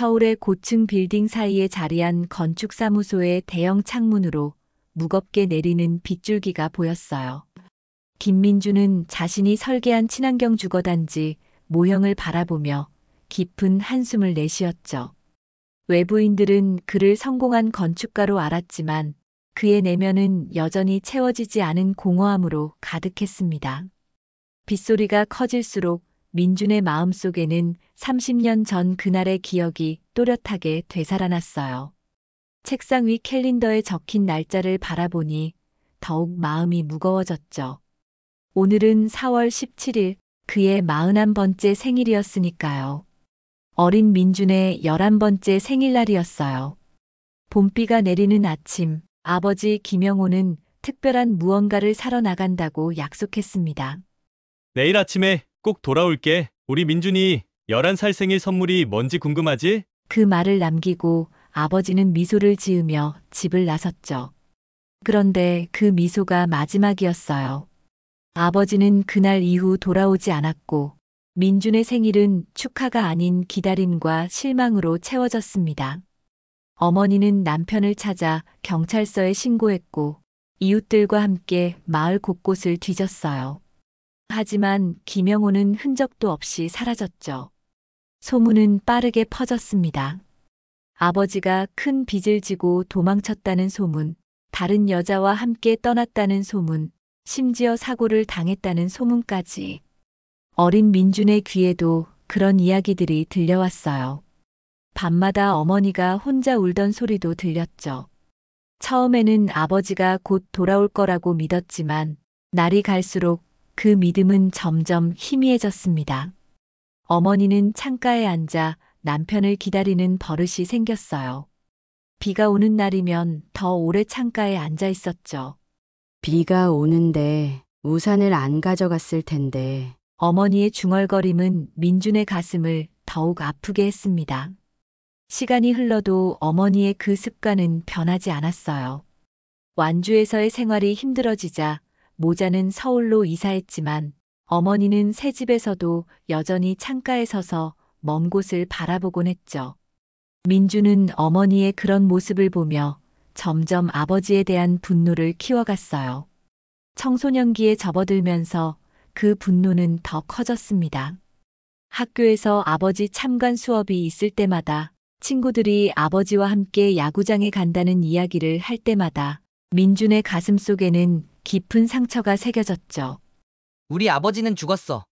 서울의 고층 빌딩 사이에 자리한 건축사무소의 대형 창문으로 무겁게 내리는 빗줄기가 보였어요. 김민주는 자신이 설계한 친환경 주거단지 모형을 바라보며 깊은 한숨을 내쉬었죠. 외부인들은 그를 성공한 건축가로 알았지만 그의 내면은 여전히 채워지지 않은 공허함으로 가득했습니다. 빗소리가 커질수록 민준의 마음속에는 30년 전 그날의 기억이 또렷하게 되살아났어요. 책상 위 캘린더에 적힌 날짜를 바라보니 더욱 마음이 무거워졌죠. 오늘은 4월 17일, 그의 41번째 생일이었으니까요. 어린 민준의 11번째 생일날이었어요. 봄비가 내리는 아침, 아버지 김영호는 특별한 무언가를 사러 나간다고 약속했습니다. 내일 아침에 꼭 돌아올게. 우리 민준이 11살 생일 선물이 뭔지 궁금하지? 그 말을 남기고 아버지는 미소를 지으며 집을 나섰죠. 그런데 그 미소가 마지막이었어요. 아버지는 그날 이후 돌아오지 않았고 민준의 생일은 축하가 아닌 기다림과 실망으로 채워졌습니다. 어머니는 남편을 찾아 경찰서에 신고했고 이웃들과 함께 마을 곳곳을 뒤졌어요. 하지만 김영호는 흔적도 없이 사라졌죠. 소문은 빠르게 퍼졌습니다. 아버지가 큰 빚을 지고 도망쳤다는 소문, 다른 여자와 함께 떠났다는 소문, 심지어 사고를 당했다는 소문까지. 어린 민준의 귀에도 그런 이야기들이 들려왔어요. 밤마다 어머니가 혼자 울던 소리도 들렸죠. 처음에는 아버지가 곧 돌아올 거라고 믿었지만 날이 갈수록 그 믿음은 점점 희미해졌습니다. 어머니는 창가에 앉아 남편을 기다리는 버릇이 생겼어요. 비가 오는 날이면 더 오래 창가에 앉아 있었죠. 비가 오는데 우산을 안 가져갔을 텐데. 어머니의 중얼거림은 민준의 가슴을 더욱 아프게 했습니다. 시간이 흘러도 어머니의 그 습관은 변하지 않았어요. 완주에서의 생활이 힘들어지자 모자는 서울로 이사했지만 어머니는 새 집에서도 여전히 창가에 서서 먼 곳을 바라보곤 했죠. 민주는 어머니의 그런 모습을 보며 점점 아버지에 대한 분노를 키워갔어요. 청소년기에 접어들면서 그 분노는 더 커졌습니다. 학교에서 아버지 참관 수업이 있을 때마다 친구들이 아버지와 함께 야구장에 간다는 이야기를 할 때마다 민준의 가슴 속에는 깊은 상처가 새겨졌죠. 우리 아버지는 죽었어.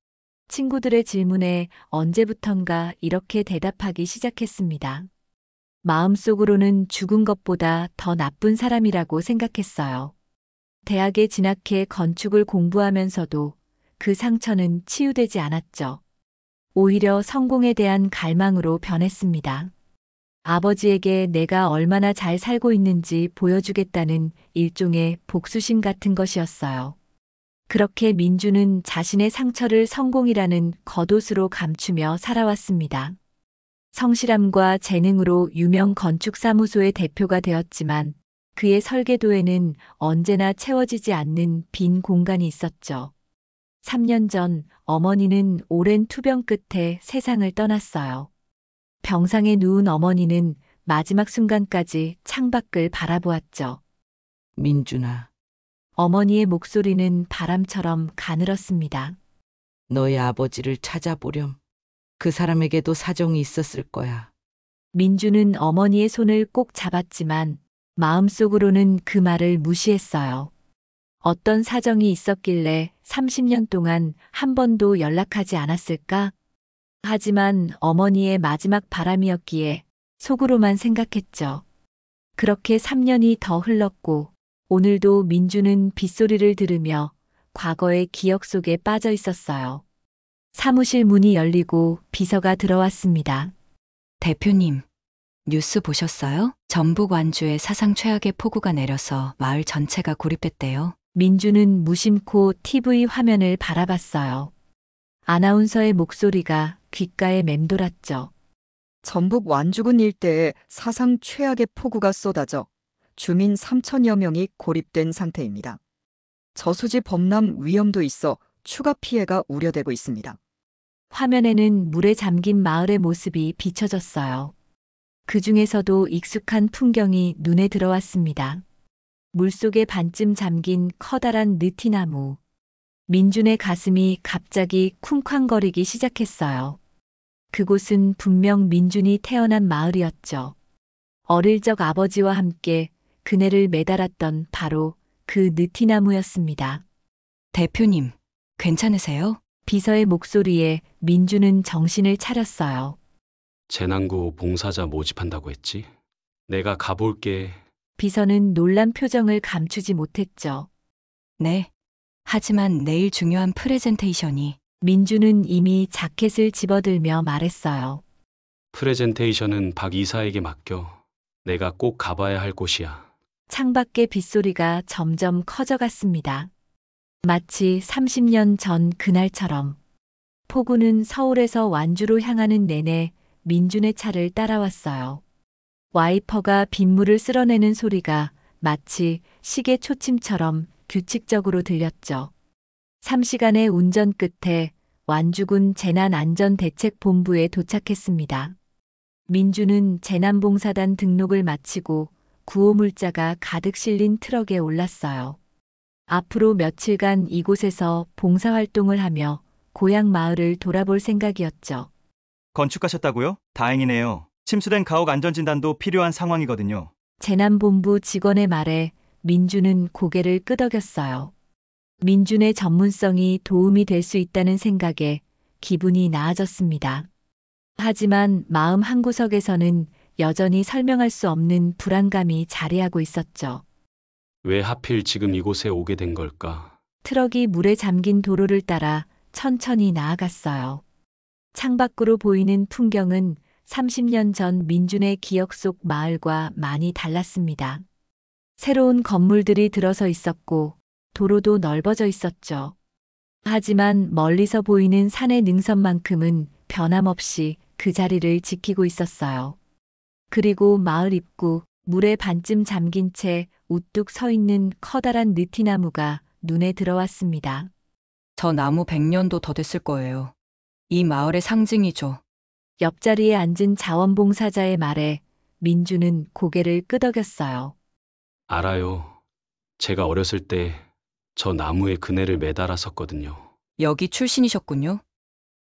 친구들의 질문에 언제부턴가 이렇게 대답하기 시작했습니다. 마음속으로는 죽은 것보다 더 나쁜 사람이라고 생각했어요. 대학에 진학해 건축을 공부하면서도 그 상처는 치유되지 않았죠. 오히려 성공에 대한 갈망으로 변했습니다. 아버지에게 내가 얼마나 잘 살고 있는지 보여주겠다는 일종의 복수심 같은 것이었어요. 그렇게 민주는 자신의 상처를 성공이라는 겉옷으로 감추며 살아왔습니다. 성실함과 재능으로 유명 건축사무소의 대표가 되었지만 그의 설계도에는 언제나 채워지지 않는 빈 공간이 있었죠. 3년 전 어머니는 오랜 투병 끝에 세상을 떠났어요. 병상에 누운 어머니는 마지막 순간까지 창밖을 바라보았죠. 민준아, 어머니의 목소리는 바람처럼 가늘었습니다. 너의 아버지를 찾아보렴. 그 사람에게도 사정이 있었을 거야. 민주는 어머니의 손을 꼭 잡았지만 마음속으로는 그 말을 무시했어요. 어떤 사정이 있었길래 30년 동안 한 번도 연락하지 않았을까? 하지만 어머니의 마지막 바람이었기에 속으로만 생각했죠. 그렇게 3년이 더 흘렀고 오늘도 민주는 빗소리를 들으며 과거의 기억 속에 빠져 있었어요. 사무실 문이 열리고 비서가 들어왔습니다. 대표님, 뉴스 보셨어요? 전북 완주에 사상 최악의 폭우가 내려서 마을 전체가 고립됐대요. 민주는 무심코 TV 화면을 바라봤어요. 아나운서의 목소리가 귓가에 맴돌았죠. 전북 완주군 일대에 사상 최악의 폭우가 쏟아져 주민 3천여 명이 고립된 상태입니다. 저수지 범람 위험도 있어 추가 피해가 우려되고 있습니다. 화면에는 물에 잠긴 마을의 모습이 비춰졌어요. 그 중에서도 익숙한 풍경이 눈에 들어왔습니다. 물속에 반쯤 잠긴 커다란 느티나무. 민준의 가슴이 갑자기 쿵쾅거리기 시작했어요. 그곳은 분명 민준이 태어난 마을이었죠. 어릴 적 아버지와 함께 그네를 매달았던 바로 그 느티나무였습니다. 대표님, 괜찮으세요? 비서의 목소리에 민준은 정신을 차렸어요. 재난구 봉사자 모집한다고 했지? 내가 가볼게. 비서는 놀란 표정을 감추지 못했죠. 네. 하지만 내일 중요한 프레젠테이션이 민준은 이미 자켓을 집어들며 말했어요. 프레젠테이션은 박 이사에게 맡겨. 내가 꼭 가봐야 할 곳이야. 창밖의 빗소리가 점점 커져갔습니다. 마치 30년 전 그날처럼. 폭우는 서울에서 완주로 향하는 내내 민준의 차를 따라왔어요. 와이퍼가 빗물을 쓸어내는 소리가 마치 시계 초침처럼 규칙적으로 들렸죠. 3시간의 운전 끝에 완주군 재난안전대책본부에 도착했습니다. 민준은 재난봉사단 등록을 마치고 구호물자가 가득 실린 트럭에 올랐어요. 앞으로 며칠간 이곳에서 봉사활동을 하며 고향 마을을 돌아볼 생각이었죠. 건축하셨다고요? 다행이네요. 침수된 가옥 안전진단도 필요한 상황이거든요. 재난본부 직원의 말에 민준은 고개를 끄덕였어요. 민준의 전문성이 도움이 될 수 있다는 생각에 기분이 나아졌습니다. 하지만 마음 한구석에서는 여전히 설명할 수 없는 불안감이 자리하고 있었죠. 왜 하필 지금 이곳에 오게 된 걸까? 트럭이 물에 잠긴 도로를 따라 천천히 나아갔어요. 창밖으로 보이는 풍경은 30년 전 민준의 기억 속 마을과 많이 달랐습니다. 새로운 건물들이 들어서 있었고 도로도 넓어져 있었죠. 하지만 멀리서 보이는 산의 능선만큼은 변함없이 그 자리를 지키고 있었어요. 그리고 마을 입구, 물에 반쯤 잠긴 채 우뚝 서 있는 커다란 느티나무가 눈에 들어왔습니다. 저 나무 100년도 더 됐을 거예요. 이 마을의 상징이죠. 옆자리에 앉은 자원봉사자의 말에 민주는 고개를 끄덕였어요. 알아요. 제가 어렸을 때 저 나무에 그네를 매달았었거든요. 여기 출신이셨군요.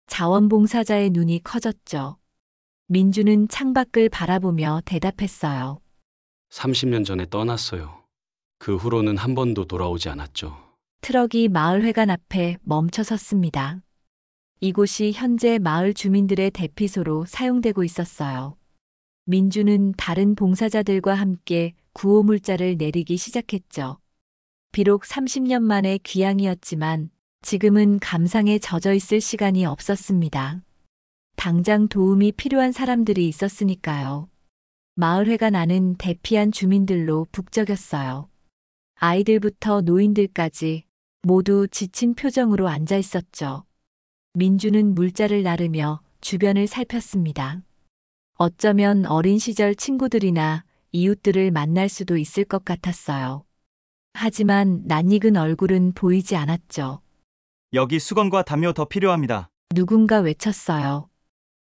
자원봉사자의 눈이 커졌죠. 민주는 창밖을 바라보며 대답했어요. 30년 전에 떠났어요. 그 후로는 한 번도 돌아오지 않았죠. 트럭이 마을회관 앞에 멈춰 섰습니다. 이곳이 현재 마을 주민들의 대피소로 사용되고 있었어요. 민주는 다른 봉사자들과 함께 구호물자를 내리기 시작했죠. 비록 30년 만의 귀향이었지만 지금은 감상에 젖어 있을 시간이 없었습니다. 당장 도움이 필요한 사람들이 있었으니까요. 마을회관 안은 대피한 주민들로 북적였어요. 아이들부터 노인들까지 모두 지친 표정으로 앉아 있었죠. 민주는 물자를 나르며 주변을 살폈습니다. 어쩌면 어린 시절 친구들이나 이웃들을 만날 수도 있을 것 같았어요. 하지만 낯익은 얼굴은 보이지 않았죠. 여기 수건과 담요 더 필요합니다. 누군가 외쳤어요.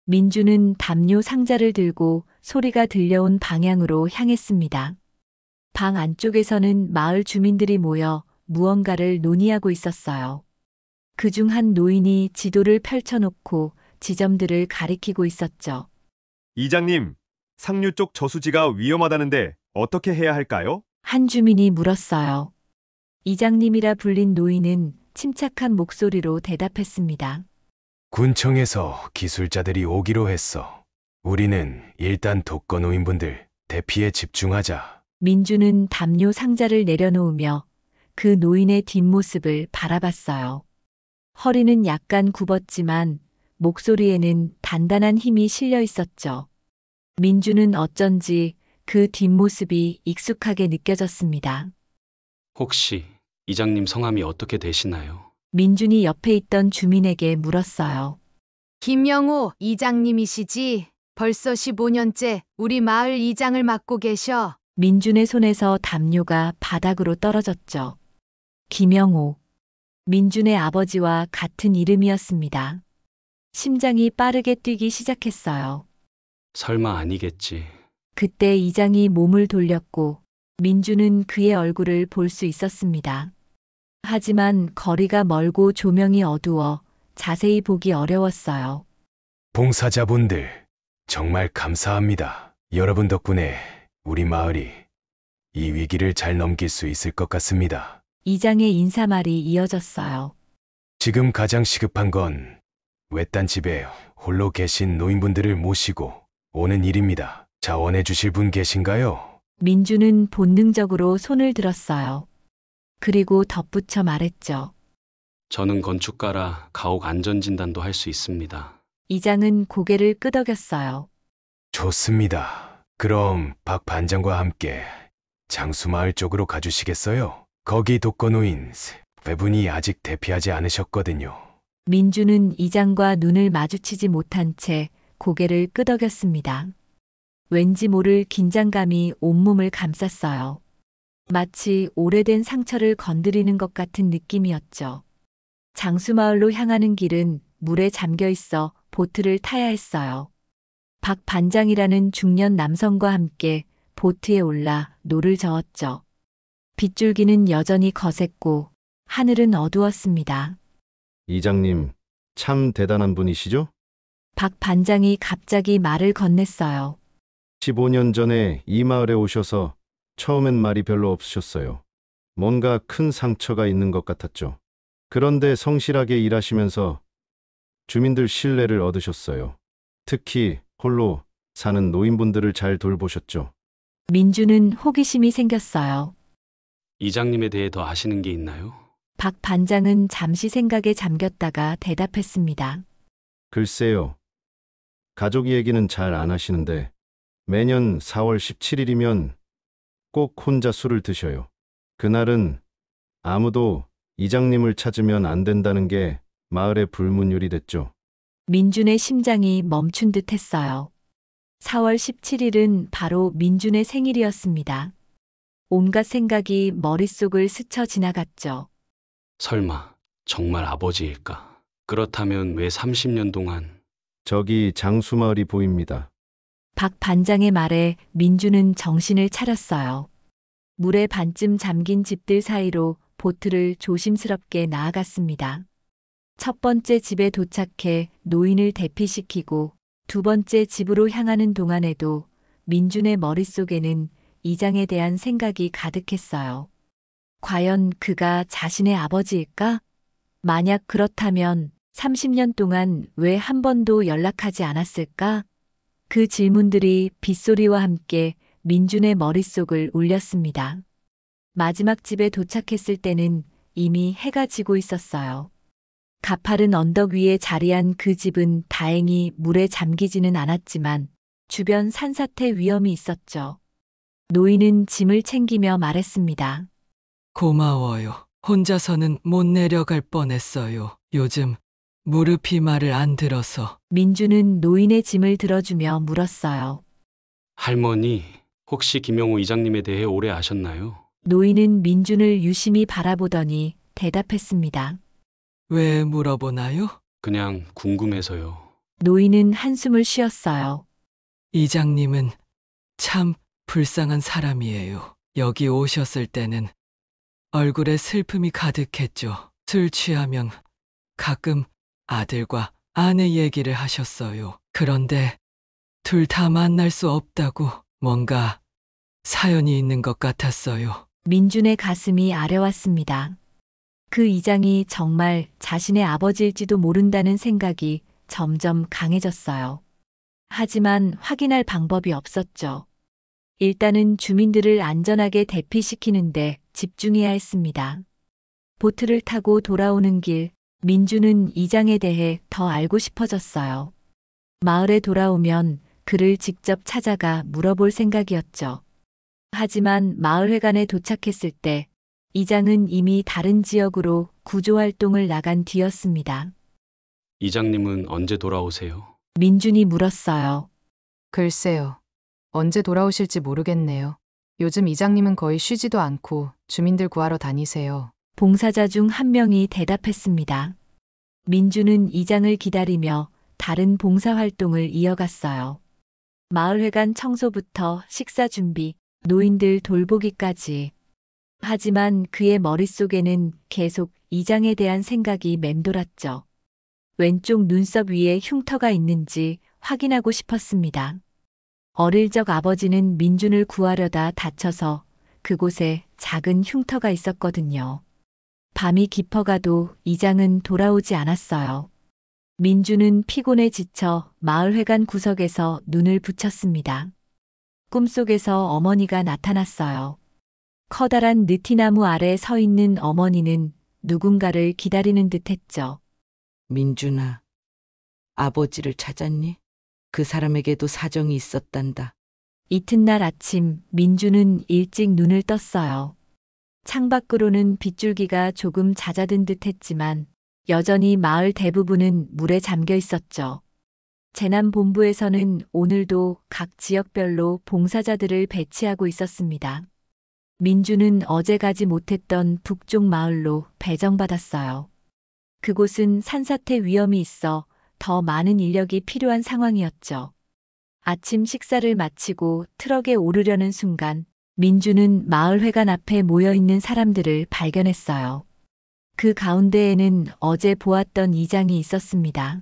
민주는 담요 상자를 들고 소리가 들려온 방향으로 향했습니다. 방 안쪽에서는 마을 주민들이 모여 무언가를 논의하고 있었어요. 그중 한 노인이 지도를 펼쳐놓고 지점들을 가리키고 있었죠. 이장님, 상류 쪽 저수지가 위험하다는데 어떻게 해야 할까요? 한 주민이 물었어요. 이장님이라 불린 노인은 침착한 목소리로 대답했습니다. 군청에서 기술자들이 오기로 했어. 우리는 일단 독거노인분들 대피에 집중하자. 민주는 담요 상자를 내려놓으며 그 노인의 뒷모습을 바라봤어요. 허리는 약간 굽었지만 목소리에는 단단한 힘이 실려 있었죠. 민주는 어쩐지 그 뒷모습이 익숙하게 느껴졌습니다. 혹시 이장님 성함이 어떻게 되시나요? 민준이 옆에 있던 주민에게 물었어요. 김영호 이장님이시지? 벌써 15년째 우리 마을 이장을 맡고 계셔. 민준의 손에서 담요가 바닥으로 떨어졌죠. 김영호. 민준의 아버지와 같은 이름이었습니다. 심장이 빠르게 뛰기 시작했어요. 설마 아니겠지. 그때 이장이 몸을 돌렸고 민주는 그의 얼굴을 볼 수 있었습니다. 하지만 거리가 멀고 조명이 어두워 자세히 보기 어려웠어요. 봉사자분들, 정말 감사합니다. 여러분 덕분에 우리 마을이 이 위기를 잘 넘길 수 있을 것 같습니다. 이장의 인사말이 이어졌어요. 지금 가장 시급한 건 외딴 집에 홀로 계신 노인분들을 모시고 오는 일입니다. 자원해 주실 분 계신가요? 민주는 본능적으로 손을 들었어요. 그리고 덧붙여 말했죠. 저는 건축가라 가옥 안전진단도 할 수 있습니다. 이장은 고개를 끄덕였어요. 좋습니다. 그럼 박 반장과 함께 장수마을 쪽으로 가주시겠어요? 거기 독거노인 세 분이 아직 대피하지 않으셨거든요. 민주는 이장과 눈을 마주치지 못한 채 고개를 끄덕였습니다. 왠지 모를 긴장감이 온몸을 감쌌어요. 마치 오래된 상처를 건드리는 것 같은 느낌이었죠. 장수마을로 향하는 길은 물에 잠겨 있어 보트를 타야 했어요. 박 반장이라는 중년 남성과 함께 보트에 올라 노를 저었죠. 빗줄기는 여전히 거셌고 하늘은 어두웠습니다. 이장님, 참 대단한 분이시죠? 박 반장이 갑자기 말을 건넸어요. 15년 전에 이 마을에 오셔서 처음엔 말이 별로 없으셨어요. 뭔가 큰 상처가 있는 것 같았죠. 그런데 성실하게 일하시면서 주민들 신뢰를 얻으셨어요. 특히 홀로 사는 노인분들을 잘 돌보셨죠. 민주는 호기심이 생겼어요. 이장님에 대해 더 아시는 게 있나요? 박 반장은 잠시 생각에 잠겼다가 대답했습니다. 글쎄요. 가족 얘기는 잘 안 하시는데 매년 4월 17일이면 꼭 혼자 술을 드셔요. 그날은 아무도 이장님을 찾으면 안 된다는 게 마을의 불문율이 됐죠. 민준의 심장이 멈춘 듯 했어요. 4월 17일은 바로 민준의 생일이었습니다. 온갖 생각이 머릿속을 스쳐 지나갔죠. 설마 정말 아버지일까? 그렇다면 왜 30년 동안? 저기 장수마을이 보입니다. 박 반장의 말에 민주는 정신을 차렸어요. 물에 반쯤 잠긴 집들 사이로 보트를 조심스럽게 나아갔습니다. 첫 번째 집에 도착해 노인을 대피시키고 두 번째 집으로 향하는 동안에도 민준의 머릿속에는 이장에 대한 생각이 가득했어요. 과연 그가 자신의 아버지일까? 만약 그렇다면 30년 동안 왜 한 번도 연락하지 않았을까? 그 질문들이 빗소리와 함께 민준의 머릿속을 울렸습니다. 마지막 집에 도착했을 때는 이미 해가 지고 있었어요. 가파른 언덕 위에 자리한 그 집은 다행히 물에 잠기지는 않았지만 주변 산사태 위험이 있었죠. 노인은 짐을 챙기며 말했습니다. 고마워요. 혼자서는 못 내려갈 뻔했어요. 요즘 무릎이 말을 안 들어서. 민주는 노인의 짐을 들어주며 물었어요. 할머니, 혹시 김영호 이장님에 대해 오래 아셨나요? 노인은 민준을 유심히 바라보더니 대답했습니다. 왜 물어보나요? 그냥 궁금해서요. 노인은 한숨을 쉬었어요. 이장님은 참 불쌍한 사람이에요. 여기 오셨을 때는 얼굴에 슬픔이 가득했죠. 술 취하면 가끔 아들과 아내 얘기를 하셨어요. 그런데 둘 다 만날 수 없다고 뭔가 사연이 있는 것 같았어요. 민준의 가슴이 아려왔습니다. 그 이장이 정말 자신의 아버지일지도 모른다는 생각이 점점 강해졌어요. 하지만 확인할 방법이 없었죠. 일단은 주민들을 안전하게 대피시키는데 집중해야 했습니다. 보트를 타고 돌아오는 길, 민주는 이장에 대해 더 알고 싶어졌어요. 마을에 돌아오면 그를 직접 찾아가 물어볼 생각이었죠. 하지만 마을회관에 도착했을 때 이장은 이미 다른 지역으로 구조활동을 나간 뒤였습니다. 이장님은 언제 돌아오세요? 민준이 물었어요. 글쎄요. 언제 돌아오실지 모르겠네요. 요즘 이장님은 거의 쉬지도 않고 주민들 구하러 다니세요. 봉사자 중 한 명이 대답했습니다. 민주는 이장을 기다리며 다른 봉사활동을 이어갔어요. 마을회관 청소부터 식사 준비, 노인들 돌보기까지. 하지만 그의 머릿속에는 계속 이장에 대한 생각이 맴돌았죠. 왼쪽 눈썹 위에 흉터가 있는지 확인하고 싶었습니다. 어릴 적 아버지는 민준을 구하려다 다쳐서 그곳에 작은 흉터가 있었거든요. 밤이 깊어가도 이장은 돌아오지 않았어요. 민준은 피곤에 지쳐 마을회관 구석에서 눈을 붙였습니다. 꿈속에서 어머니가 나타났어요. 커다란 느티나무 아래 서 있는 어머니는 누군가를 기다리는 듯 했죠. 민준아, 아버지를 찾았니? 그 사람에게도 사정이 있었단다. 이튿날 아침 민준은 일찍 눈을 떴어요. 창밖으로는 빗줄기가 조금 잦아든 듯 했지만 여전히 마을 대부분은 물에 잠겨 있었죠. 재난본부에서는 오늘도 각 지역별로 봉사자들을 배치하고 있었습니다. 민준은 어제 가지 못했던 북쪽 마을로 배정받았어요. 그곳은 산사태 위험이 있어 더 많은 인력이 필요한 상황이었죠. 아침 식사를 마치고 트럭에 오르려는 순간 민준은 마을회관 앞에 모여있는 사람들을 발견했어요. 그 가운데에는 어제 보았던 이장이 있었습니다.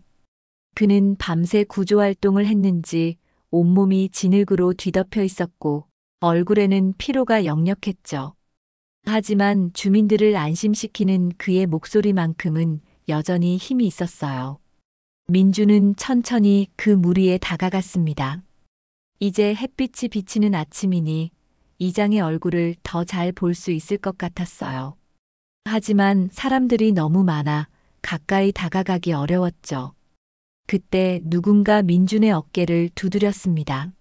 그는 밤새 구조활동을 했는지 온몸이 진흙으로 뒤덮여 있었고 얼굴에는 피로가 역력했죠. 하지만 주민들을 안심시키는 그의 목소리만큼은 여전히 힘이 있었어요. 민준은 천천히 그 무리에 다가갔습니다. 이제 햇빛이 비치는 아침이니 이장의 얼굴을 더 잘 볼 수 있을 것 같았어요. 하지만 사람들이 너무 많아 가까이 다가가기 어려웠죠. 그때 누군가 민준의 어깨를 두드렸습니다.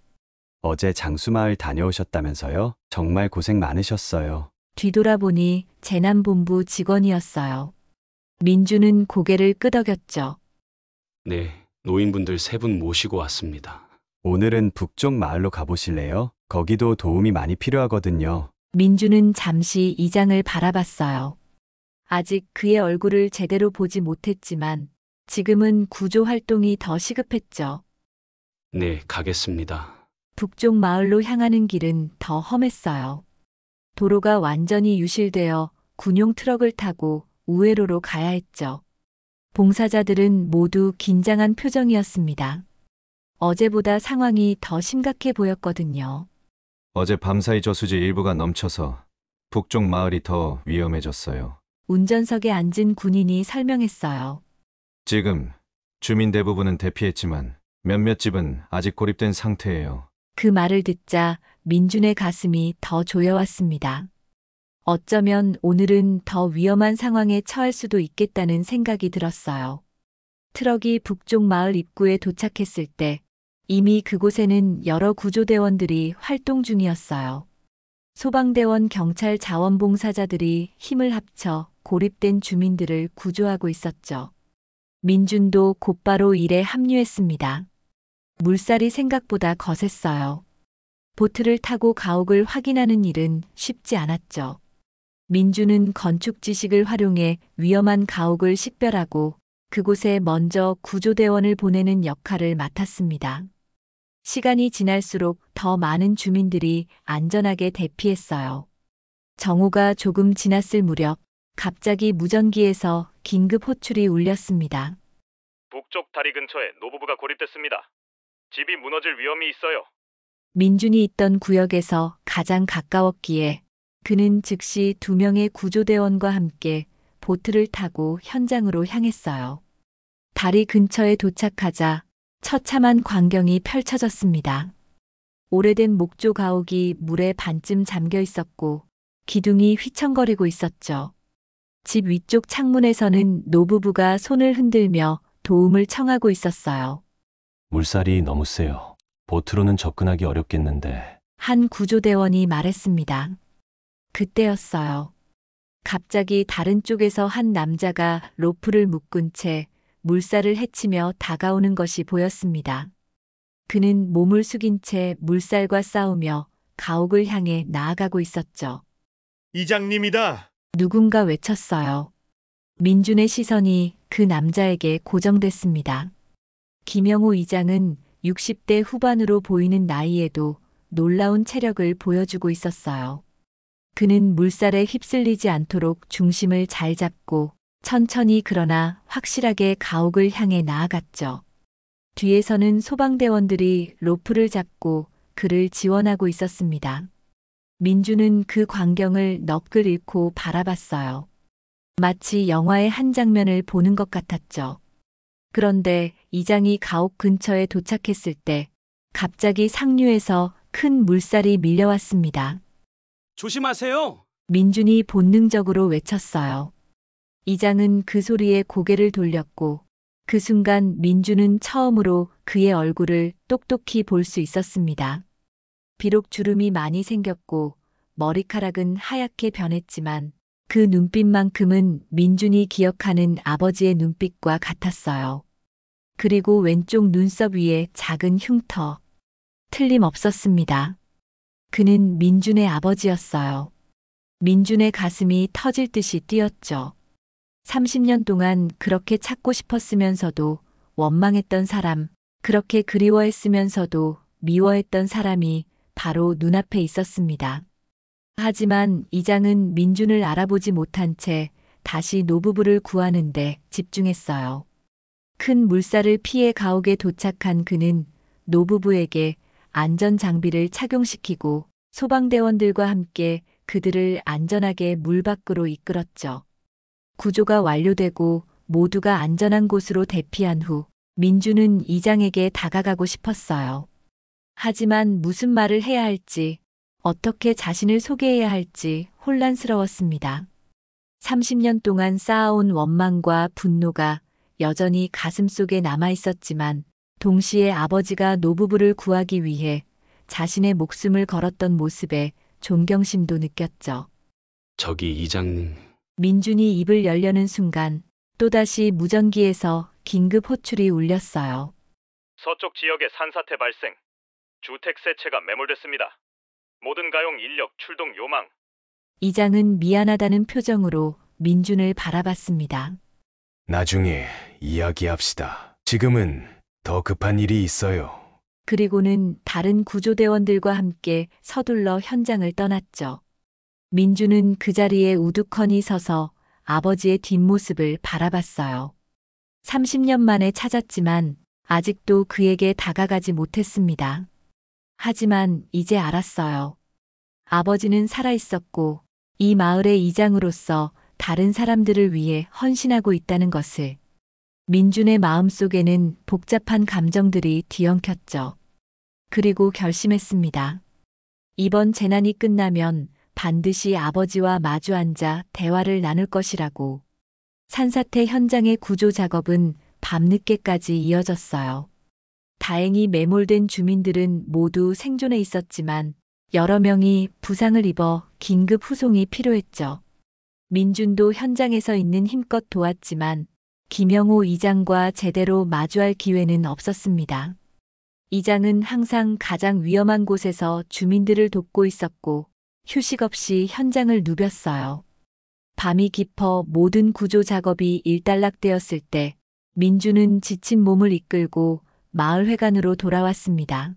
어제 장수마을 다녀오셨다면서요? 정말 고생 많으셨어요. 뒤돌아보니 재난본부 직원이었어요. 민준은 고개를 끄덕였죠. 네, 노인분들 3분 모시고 왔습니다. 오늘은 북쪽 마을로 가보실래요? 거기도 도움이 많이 필요하거든요. 민준은 잠시 이장을 바라봤어요. 아직 그의 얼굴을 제대로 보지 못했지만 지금은 구조 활동이 더 시급했죠. 네, 가겠습니다. 북쪽 마을로 향하는 길은 더 험했어요. 도로가 완전히 유실되어 군용 트럭을 타고 우회로로 가야 했죠. 봉사자들은 모두 긴장한 표정이었습니다. 어제보다 상황이 더 심각해 보였거든요. 어제 밤사이 저수지 일부가 넘쳐서 북쪽 마을이 더 위험해졌어요. 운전석에 앉은 군인이 설명했어요. 지금 주민 대부분은 대피했지만 몇몇 집은 아직 고립된 상태예요. 그 말을 듣자 민준의 가슴이 더 조여왔습니다. 어쩌면 오늘은 더 위험한 상황에 처할 수도 있겠다는 생각이 들었어요. 트럭이 북쪽 마을 입구에 도착했을 때 이미 그곳에는 여러 구조대원들이 활동 중이었어요. 소방대원, 경찰, 자원봉사자들이 힘을 합쳐 고립된 주민들을 구조하고 있었죠. 민준도 곧바로 일에 합류했습니다. 물살이 생각보다 거셌어요. 보트를 타고 가옥을 확인하는 일은 쉽지 않았죠. 민준은 건축 지식을 활용해 위험한 가옥을 식별하고 그곳에 먼저 구조대원을 보내는 역할을 맡았습니다. 시간이 지날수록 더 많은 주민들이 안전하게 대피했어요. 정오가 조금 지났을 무렵 갑자기 무전기에서 긴급 호출이 울렸습니다. 북쪽 다리 근처에 노부부가 고립됐습니다. 집이 무너질 위험이 있어요. 민준이 있던 구역에서 가장 가까웠기에 그는 즉시 2명의 구조대원과 함께 보트를 타고 현장으로 향했어요. 다리 근처에 도착하자 처참한 광경이 펼쳐졌습니다. 오래된 목조 가옥이 물에 반쯤 잠겨 있었고 기둥이 휘청거리고 있었죠. 집 위쪽 창문에서는 노부부가 손을 흔들며 도움을 청하고 있었어요. 물살이 너무 세요. 보트로는 접근하기 어렵겠는데. 한 구조대원이 말했습니다. 그때였어요. 갑자기 다른 쪽에서 한 남자가 로프를 묶은 채 물살을 헤치며 다가오는 것이 보였습니다. 그는 몸을 숙인 채 물살과 싸우며 가옥을 향해 나아가고 있었죠. 이장님이다. 누군가 외쳤어요. 민준의 시선이 그 남자에게 고정됐습니다. 김영호 이장은 60대 후반으로 보이는 나이에도 놀라운 체력을 보여주고 있었어요. 그는 물살에 휩쓸리지 않도록 중심을 잘 잡고 천천히 그러나 확실하게 가옥을 향해 나아갔죠. 뒤에서는 소방대원들이 로프를 잡고 그를 지원하고 있었습니다. 민주는 그 광경을 넋을 잃고 바라봤어요. 마치 영화의 한 장면을 보는 것 같았죠. 그런데 이장이 가옥 근처에 도착했을 때 갑자기 상류에서 큰 물살이 밀려왔습니다. 조심하세요. 민준이 본능적으로 외쳤어요. 이장은 그 소리에 고개를 돌렸고 그 순간 민준은 처음으로 그의 얼굴을 똑똑히 볼 수 있었습니다. 비록 주름이 많이 생겼고 머리카락은 하얗게 변했지만 그 눈빛만큼은 민준이 기억하는 아버지의 눈빛과 같았어요. 그리고 왼쪽 눈썹 위에 작은 흉터. 틀림없었습니다. 그는 민준의 아버지였어요. 민준의 가슴이 터질 듯이 뛰었죠. 30년 동안 그렇게 찾고 싶었으면서도 원망했던 사람, 그렇게 그리워했으면서도 미워했던 사람이 바로 눈앞에 있었습니다. 하지만 이장은 민준을 알아보지 못한 채 다시 노부부를 구하는 데 집중했어요. 큰 물살을 피해 가옥에 도착한 그는 노부부에게 안전장비를 착용시키고 소방대원들과 함께 그들을 안전하게 물 밖으로 이끌었죠. 구조가 완료되고 모두가 안전한 곳으로 대피한 후 민주는 이장에게 다가가고 싶었어요. 하지만 무슨 말을 해야 할지, 어떻게 자신을 소개해야 할지 혼란스러웠습니다. 30년 동안 쌓아온 원망과 분노가 여전히 가슴속에 남아 있었지만 동시에 아버지가 노부부를 구하기 위해 자신의 목숨을 걸었던 모습에 존경심도 느꼈죠. 저기 이장님. 민준이 입을 열려는 순간 또다시 무전기에서 긴급 호출이 울렸어요. 서쪽 지역에 산사태 발생. 주택 세 채가 매몰됐습니다. 모든 가용 인력 출동 요망. 이장은 미안하다는 표정으로 민준을 바라봤습니다. 나중에 이야기합시다. 지금은 더 급한 일이 있어요. 그리고는 다른 구조대원들과 함께 서둘러 현장을 떠났죠. 민주는 그 자리에 우두커니 서서 아버지의 뒷모습을 바라봤어요. 30년 만에 찾았지만 아직도 그에게 다가가지 못했습니다. 하지만 이제 알았어요. 아버지는 살아있었고 이 마을의 이장으로서 다른 사람들을 위해 헌신하고 있다는 것을. 민준의 마음속에는 복잡한 감정들이 뒤엉켰죠. 그리고 결심했습니다. 이번 재난이 끝나면 반드시 아버지와 마주 앉아 대화를 나눌 것이라고. 산사태 현장의 구조 작업은 밤늦게까지 이어졌어요. 다행히 매몰된 주민들은 모두 생존해 있었지만 여러 명이 부상을 입어 긴급 후송이 필요했죠. 민준도 현장에서 있는 힘껏 도왔지만 김영호 이장과 제대로 마주할 기회는 없었습니다. 이장은 항상 가장 위험한 곳에서 주민들을 돕고 있었고 휴식 없이 현장을 누볐어요. 밤이 깊어 모든 구조 작업이 일단락되었을 때 민주는 지친 몸을 이끌고 마을회관으로 돌아왔습니다.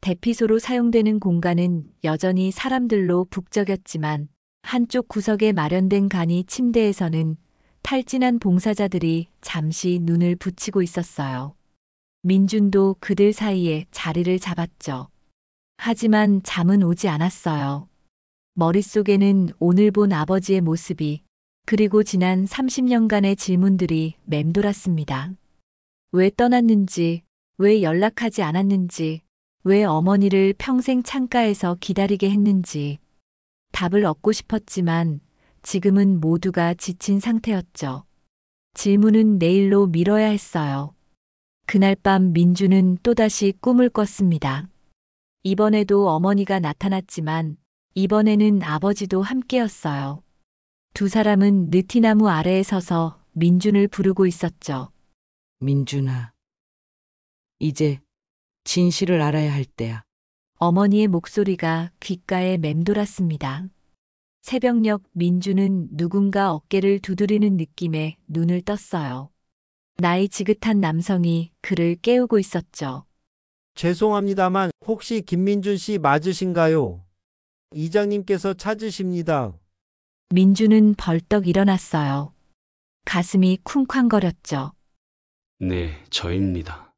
대피소로 사용되는 공간은 여전히 사람들로 북적였지만 한쪽 구석에 마련된 간이 침대에서는 탈진한 봉사자들이 잠시 눈을 붙이고 있었어요. 민준도 그들 사이에 자리를 잡았죠. 하지만 잠은 오지 않았어요. 머릿속에는 오늘 본 아버지의 모습이 그리고 지난 30년간의 질문들이 맴돌았습니다. 왜 떠났는지, 왜 연락하지 않았는지, 왜 어머니를 평생 창가에서 기다리게 했는지. 답을 얻고 싶었지만 지금은 모두가 지친 상태였죠. 질문은 내일로 미뤄야 했어요. 그날 밤 민주는 또다시 꿈을 꿨습니다. 이번에도 어머니가 나타났지만 이번에는 아버지도 함께였어요. 두 사람은 느티나무 아래에 서서 민준을 부르고 있었죠. 민준아, 이제 진실을 알아야 할 때야. 어머니의 목소리가 귓가에 맴돌았습니다. 새벽녘 민주는 누군가 어깨를 두드리는 느낌에 눈을 떴어요. 나이 지긋한 남성이 그를 깨우고 있었죠. 죄송합니다만 혹시 김민준 씨 맞으신가요? 이장님께서 찾으십니다. 민주는 벌떡 일어났어요. 가슴이 쿵쾅거렸죠. 네, 저입니다.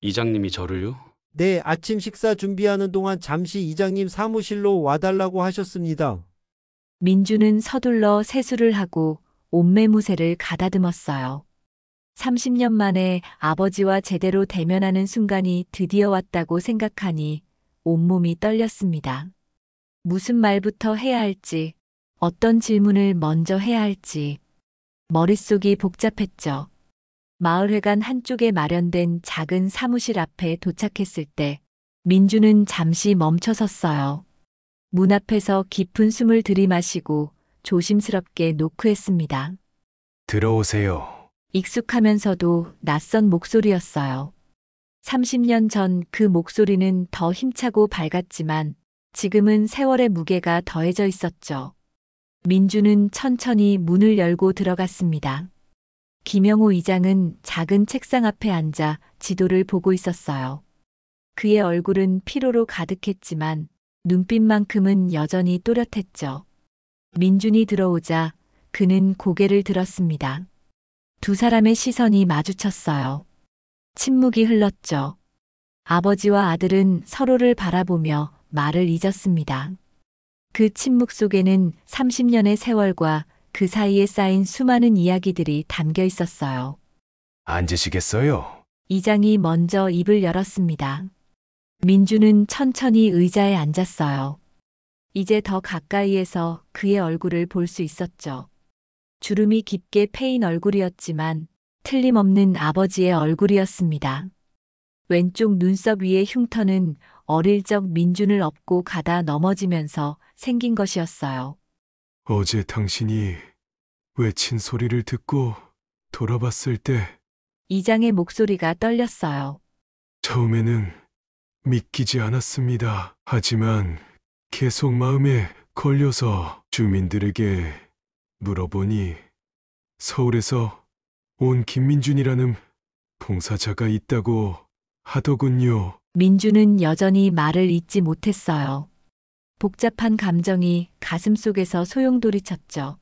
이장님이 저를요? 네, 아침 식사 준비하는 동안 잠시 이장님 사무실로 와달라고 하셨습니다. 민주는 서둘러 세수를 하고 옷매무새를 가다듬었어요. 30년 만에 아버지와 제대로 대면하는 순간이 드디어 왔다고 생각하니 온몸이 떨렸습니다. 무슨 말부터 해야 할지, 어떤 질문을 먼저 해야 할지, 머릿속이 복잡했죠. 마을회관 한쪽에 마련된 작은 사무실 앞에 도착했을 때 민주는 잠시 멈춰 섰어요. 문 앞에서 깊은 숨을 들이마시고 조심스럽게 노크했습니다. 들어오세요. 익숙하면서도 낯선 목소리였어요. 30년 전 그 목소리는 더 힘차고 밝았지만 지금은 세월의 무게가 더해져 있었죠. 민주는 천천히 문을 열고 들어갔습니다. 김영호 이장은 작은 책상 앞에 앉아 지도를 보고 있었어요. 그의 얼굴은 피로로 가득했지만 눈빛만큼은 여전히 또렷했죠. 민준이 들어오자 그는 고개를 들었습니다. 두 사람의 시선이 마주쳤어요. 침묵이 흘렀죠. 아버지와 아들은 서로를 바라보며 말을 잊었습니다. 그 침묵 속에는 30년의 세월과 그 사이에 쌓인 수많은 이야기들이 담겨 있었어요. 앉으시겠어요? 이장이 먼저 입을 열었습니다. 민주는 천천히 의자에 앉았어요. 이제 더 가까이에서 그의 얼굴을 볼 수 있었죠. 주름이 깊게 패인 얼굴이었지만 틀림없는 아버지의 얼굴이었습니다. 왼쪽 눈썹 위의 흉터는 어릴 적 민준을 업고 가다 넘어지면서 생긴 것이었어요. 어제 당신이 외친 소리를 듣고 돌아봤을 때 이장의 목소리가 떨렸어요. 처음에는 믿기지 않았습니다. 하지만 계속 마음에 걸려서 주민들에게 물어보니 서울에서 온 김민준이라는 봉사자가 있다고 하더군요. 민주는 여전히 말을 잇지 못했어요. 복잡한 감정이 가슴속에서 소용돌이쳤죠.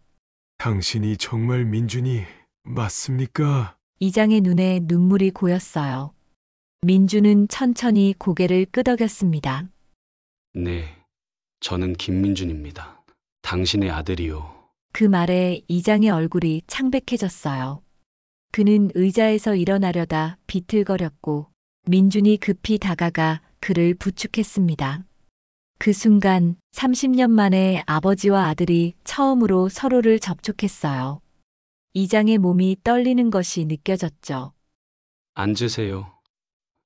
당신이 정말 민준이 맞습니까? 이장의 눈에 눈물이 고였어요. 민주는 천천히 고개를 끄덕였습니다. 네, 저는 김민준입니다. 당신의 아들이요. 그 말에 이장의 얼굴이 창백해졌어요. 그는 의자에서 일어나려다 비틀거렸고 민준이 급히 다가가 그를 부축했습니다. 그 순간 30년 만에 아버지와 아들이 처음으로 서로를 접촉했어요. 이장의 몸이 떨리는 것이 느껴졌죠. 앉으세요.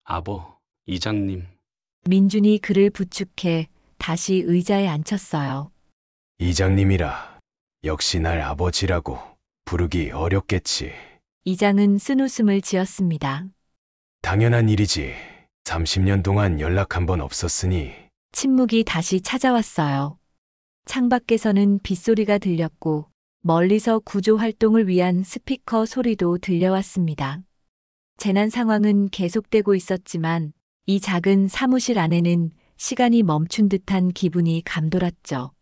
아버, 이장님. 민준이 그를 부축해 다시 의자에 앉혔어요. 이장님이라 역시 날 아버지라고 부르기 어렵겠지. 이장은 쓴웃음을 지었습니다. 당연한 일이지. 30년 동안 연락 한 번 없었으니. 침묵이 다시 찾아왔어요. 창밖에서는 빗소리가 들렸고 멀리서 구조 활동을 위한 스피커 소리도 들려왔습니다. 재난 상황은 계속되고 있었지만 이 작은 사무실 안에는 시간이 멈춘 듯한 기분이 감돌았죠.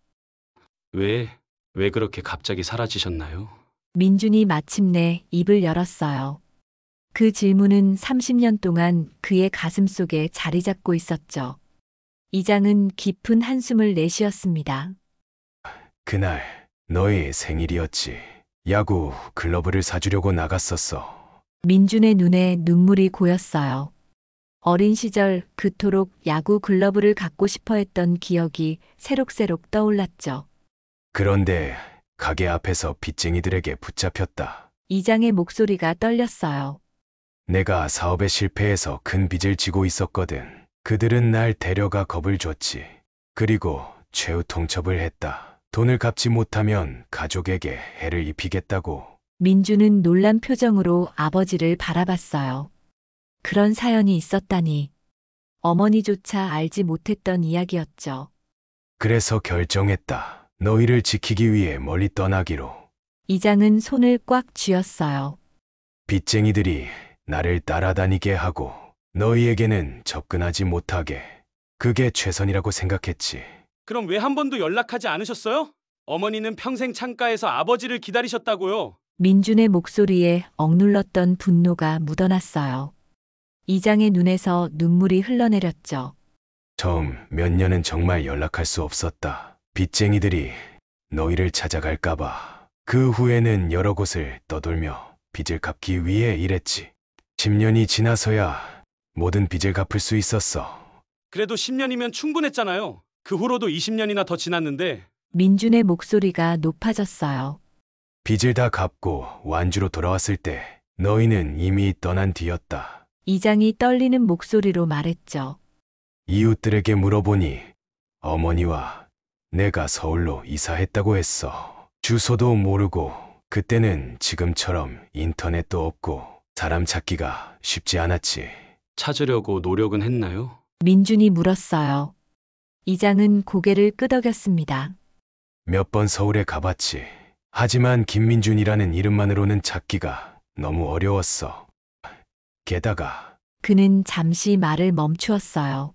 왜 그렇게 갑자기 사라지셨나요? 민준이 마침내 입을 열었어요. 그 질문은 30년 동안 그의 가슴 속에 자리 잡고 있었죠. 이장은 깊은 한숨을 내쉬었습니다. 그날 너의 생일이었지. 야구 글러브를 사주려고 나갔었어. 민준의 눈에 눈물이 고였어요. 어린 시절 그토록 야구 글러브를 갖고 싶어 했던 기억이 새록새록 떠올랐죠. 그런데 가게 앞에서 빚쟁이들에게 붙잡혔다. 이장의 목소리가 떨렸어요. 내가 사업에 실패해서 큰 빚을 지고 있었거든. 그들은 날 데려가 겁을 줬지. 그리고 최후 통첩을 했다. 돈을 갚지 못하면 가족에게 해를 입히겠다고. 민주는 놀란 표정으로 아버지를 바라봤어요. 그런 사연이 있었다니. 어머니조차 알지 못했던 이야기였죠. 그래서 결정했다. 너희를 지키기 위해 멀리 떠나기로. 이장은 손을 꽉 쥐었어요. 빚쟁이들이 나를 따라다니게 하고 너희에게는 접근하지 못하게. 그게 최선이라고 생각했지. 그럼 왜 한 번도 연락하지 않으셨어요? 어머니는 평생 창가에서 아버지를 기다리셨다고요. 민준의 목소리에 억눌렀던 분노가 묻어났어요. 이장의 눈에서 눈물이 흘러내렸죠. 처음 몇 년은 정말 연락할 수 없었다. 빚쟁이들이 너희를 찾아갈까봐. 그 후에는 여러 곳을 떠돌며 빚을 갚기 위해 일했지. 10년이 지나서야 모든 빚을 갚을 수 있었어. 그래도 10년이면 충분했잖아요. 그 후로도 20년이나 더 지났는데. 민준의 목소리가 높아졌어요. 빚을 다 갚고 완주로 돌아왔을 때 너희는 이미 떠난 뒤였다. 이장이 떨리는 목소리로 말했죠. 이웃들에게 물어보니 어머니와 내가 서울로 이사했다고 했어. 주소도 모르고 그때는 지금처럼 인터넷도 없고 사람 찾기가 쉽지 않았지. 찾으려고 노력은 했나요? 민준이 물었어요. 이장은 고개를 끄덕였습니다. 몇 번 서울에 가봤지. 하지만 김민준이라는 이름만으로는 찾기가 너무 어려웠어. 게다가 그는 잠시 말을 멈추었어요.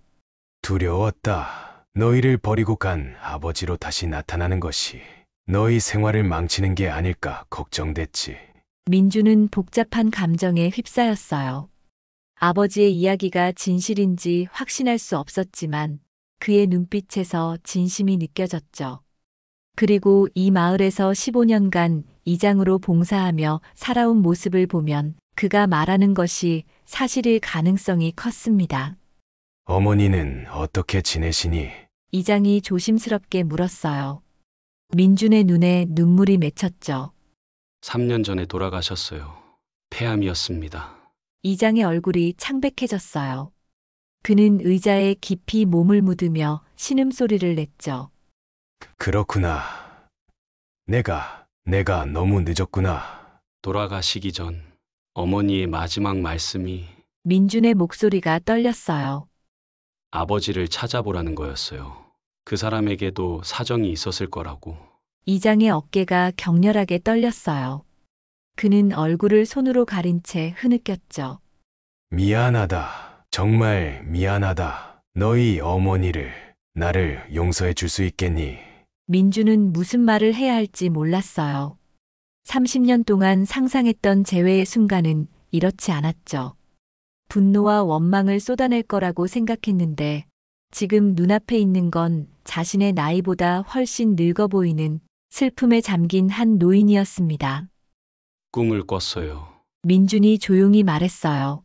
두려웠다. 너희를 버리고 간 아버지로 다시 나타나는 것이 너희 생활을 망치는 게 아닐까 걱정됐지. 민준은 복잡한 감정에 휩싸였어요. 아버지의 이야기가 진실인지 확신할 수 없었지만 그의 눈빛에서 진심이 느껴졌죠. 그리고 이 마을에서 15년간 이장으로 봉사하며 살아온 모습을 보면 그가 말하는 것이 사실일 가능성이 컸습니다. 어머니는 어떻게 지내시니? 이장이 조심스럽게 물었어요. 민준의 눈에 눈물이 맺혔죠. 3년 전에 돌아가셨어요. 폐암이었습니다. 이장의 얼굴이 창백해졌어요. 그는 의자에 깊이 몸을 묻으며 신음소리를 냈죠. 그렇구나. 내가 너무 늦었구나. 돌아가시기 전 어머니의 마지막 말씀이 민준의 목소리가 떨렸어요. 아버지를 찾아보라는 거였어요. 그 사람에게도 사정이 있었을 거라고. 이장의 어깨가 격렬하게 떨렸어요. 그는 얼굴을 손으로 가린 채 흐느꼈죠. 미안하다. 정말 미안하다. 너희 어머니를, 나를 용서해 줄 수 있겠니? 민준은 무슨 말을 해야 할지 몰랐어요. 30년 동안 상상했던 재회의 순간은 이렇지 않았죠. 분노와 원망을 쏟아낼 거라고 생각했는데 지금 눈앞에 있는 건 자신의 나이보다 훨씬 늙어 보이는 슬픔에 잠긴 한 노인이었습니다. 꿈을 꿨어요. 민준이 조용히 말했어요.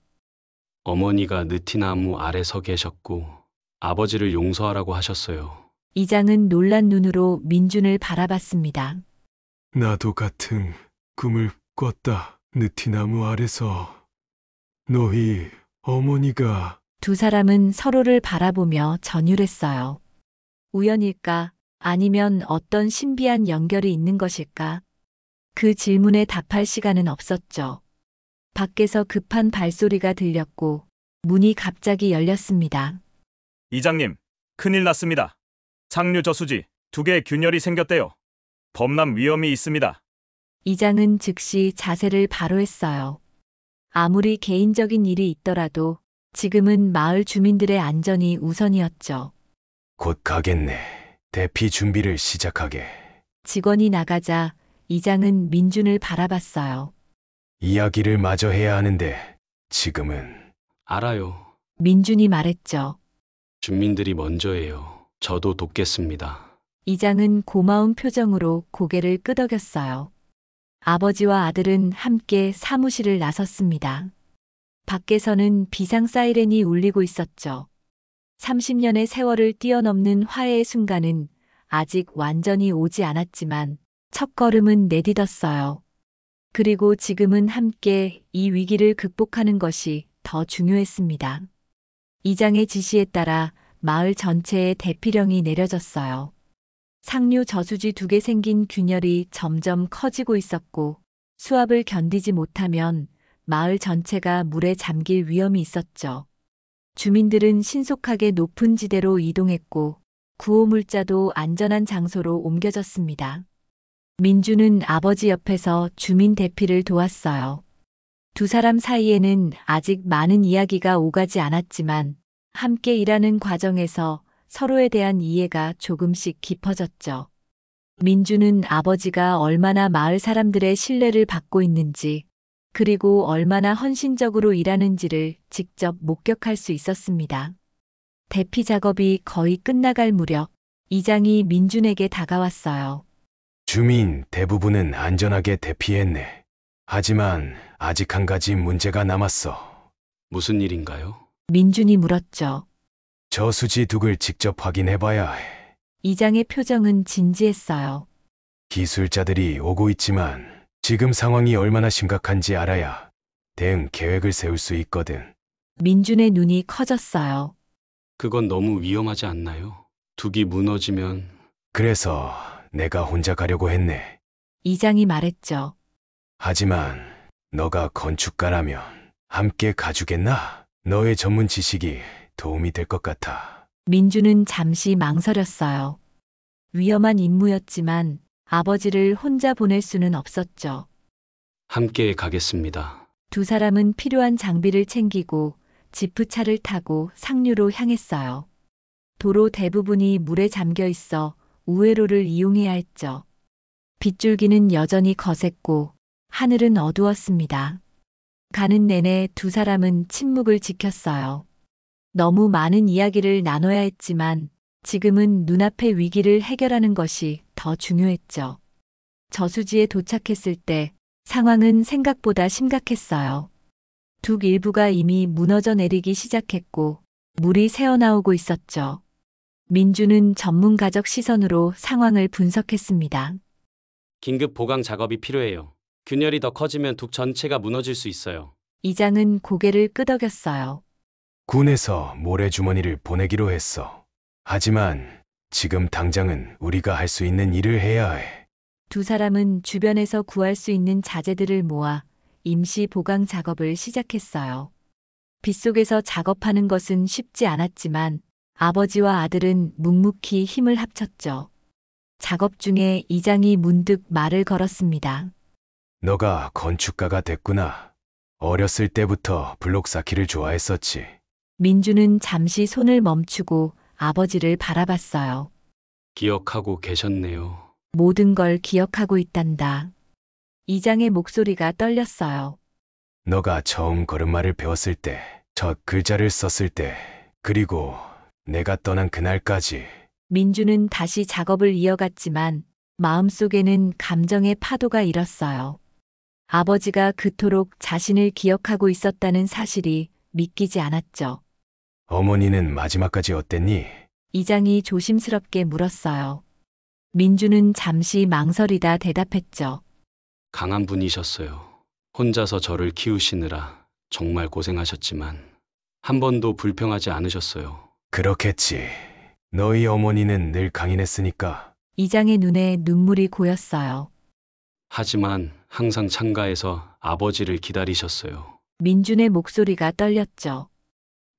어머니가 느티나무 아래 서 계셨고 아버지를 용서하라고 하셨어요. 이장은 놀란 눈으로 민준을 바라봤습니다. 나도 같은 꿈을 꿨다. 느티나무 아래서 너희 어머니가. 두 사람은 서로를 바라보며 전율했어요. 우연일까? 아니면 어떤 신비한 연결이 있는 것일까? 그 질문에 답할 시간은 없었죠. 밖에서 급한 발소리가 들렸고 문이 갑자기 열렸습니다. 이장님, 큰일 났습니다. 상류 저수지 2개의 균열이 생겼대요. 범람 위험이 있습니다. 이장은 즉시 자세를 바로 했어요. 아무리 개인적인 일이 있더라도 지금은 마을 주민들의 안전이 우선이었죠. 곧 가겠네. 대피 준비를 시작하게. 직원이 나가자 이장은 민준을 바라봤어요. 이야기를 마저 해야 하는데 지금은. 알아요. 민준이 말했죠. 주민들이 먼저예요. 저도 돕겠습니다. 이장은 고마운 표정으로 고개를 끄덕였어요. 아버지와 아들은 함께 사무실을 나섰습니다. 밖에서는 비상 사이렌이 울리고 있었죠. 30년의 세월을 뛰어넘는 화해의 순간은 아직 완전히 오지 않았지만 첫걸음은 내딛었어요. 그리고 지금은 함께 이 위기를 극복하는 것이 더 중요했습니다. 이장의 지시에 따라 마을 전체에 대피령이 내려졌어요. 상류 저수지 2개 생긴 균열이 점점 커지고 있었고 수압을 견디지 못하면 마을 전체가 물에 잠길 위험이 있었죠. 주민들은 신속하게 높은 지대로 이동했고 구호물자도 안전한 장소로 옮겨졌습니다. 민준은 아버지 옆에서 주민 대피를 도왔어요. 두 사람 사이에는 아직 많은 이야기가 오가지 않았지만 함께 일하는 과정에서 서로에 대한 이해가 조금씩 깊어졌죠. 민주는 아버지가 얼마나 마을 사람들의 신뢰를 받고 있는지, 그리고 얼마나 헌신적으로 일하는지를 직접 목격할 수 있었습니다. 대피 작업이 거의 끝나갈 무렵 이장이 민준에게 다가왔어요. 주민 대부분은 안전하게 대피했네. 하지만 아직 한 가지 문제가 남았어. 무슨 일인가요? 민준이 물었죠. 저수지 둑을 직접 확인해봐야 해. 이장의 표정은 진지했어요. 기술자들이 오고 있지만 지금 상황이 얼마나 심각한지 알아야 대응 계획을 세울 수 있거든. 민준의 눈이 커졌어요. 그건 너무 위험하지 않나요? 둑이 무너지면. 그래서 내가 혼자 가려고 했네. 이장이 말했죠. 하지만 너가 건축가라면 함께 가주겠나? 너의 전문 지식이 도움이 될 것 같아. 민준은 잠시 망설였어요. 위험한 임무였지만 아버지를 혼자 보낼 수는 없었죠. 함께 가겠습니다. 두 사람은 필요한 장비를 챙기고 지프차를 타고 상류로 향했어요. 도로 대부분이 물에 잠겨 있어 우회로를 이용해야 했죠. 빗줄기는 여전히 거셌고 하늘은 어두웠습니다. 가는 내내 두 사람은 침묵을 지켰어요. 너무 많은 이야기를 나눠야 했지만 지금은 눈앞의 위기를 해결하는 것이 더 중요했죠. 저수지에 도착했을 때 상황은 생각보다 심각했어요. 둑 일부가 이미 무너져 내리기 시작했고 물이 새어나오고 있었죠. 민주는 전문가적 시선으로 상황을 분석했습니다. 긴급 보강 작업이 필요해요. 균열이 더 커지면 둑 전체가 무너질 수 있어요. 이장은 고개를 끄덕였어요. 군에서 모래주머니를 보내기로 했어. 하지만 지금 당장은 우리가 할 수 있는 일을 해야 해. 두 사람은 주변에서 구할 수 있는 자재들을 모아 임시 보강 작업을 시작했어요. 빗속에서 작업하는 것은 쉽지 않았지만 아버지와 아들은 묵묵히 힘을 합쳤죠. 작업 중에 이장이 문득 말을 걸었습니다. 너가 건축가가 됐구나. 어렸을 때부터 블록 쌓기를 좋아했었지. 민주는 잠시 손을 멈추고 아버지를 바라봤어요. 기억하고 계셨네요. 모든 걸 기억하고 있단다. 이장의 목소리가 떨렸어요. 너가 처음 걸음마를 배웠을 때, 첫 글자를 썼을 때, 그리고 내가 떠난 그날까지. 민주는 다시 작업을 이어갔지만 마음속에는 감정의 파도가 일었어요. 아버지가 그토록 자신을 기억하고 있었다는 사실이 믿기지 않았죠. 어머니는 마지막까지 어땠니? 이장이 조심스럽게 물었어요. 민주는 잠시 망설이다 대답했죠. 강한 분이셨어요. 혼자서 저를 키우시느라 정말 고생하셨지만 한 번도 불평하지 않으셨어요. 그렇겠지. 너희 어머니는 늘 강인했으니까. 이장의 눈에 눈물이 고였어요. 하지만 항상 창가에서 아버지를 기다리셨어요. 민준의 목소리가 떨렸죠.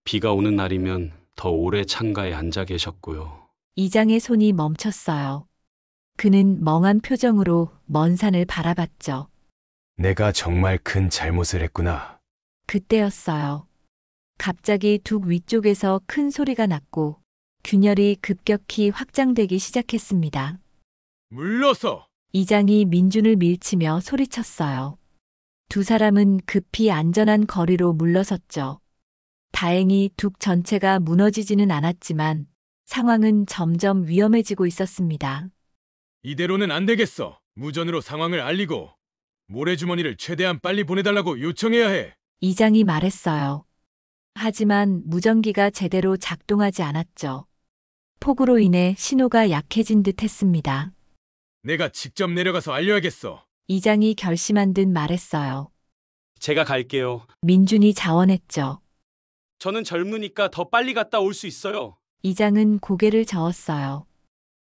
비가 오는 날이면 더 오래 창가에 앉아 계셨고요. 이장의 손이 멈췄어요. 그는 멍한 표정으로 먼 산을 바라봤죠. 내가 정말 큰 잘못을 했구나. 그때였어요. 갑자기 둑 위쪽에서 큰 소리가 났고 균열이 급격히 확장되기 시작했습니다. 물러서! 이장이 민준을 밀치며 소리쳤어요. 두 사람은 급히 안전한 거리로 물러섰죠. 다행히 둑 전체가 무너지지는 않았지만 상황은 점점 위험해지고 있었습니다. 이대로는 안 되겠어. 무전으로 상황을 알리고 모래주머니를 최대한 빨리 보내달라고 요청해야 해. 이장이 말했어요. 하지만 무전기가 제대로 작동하지 않았죠. 폭우로 인해 신호가 약해진 듯 했습니다. 내가 직접 내려가서 알려야겠어. 이장이 결심한 듯 말했어요. 제가 갈게요. 민준이 자원했죠. 저는 젊으니까 더 빨리 갔다 올 수 있어요. 이장은 고개를 저었어요.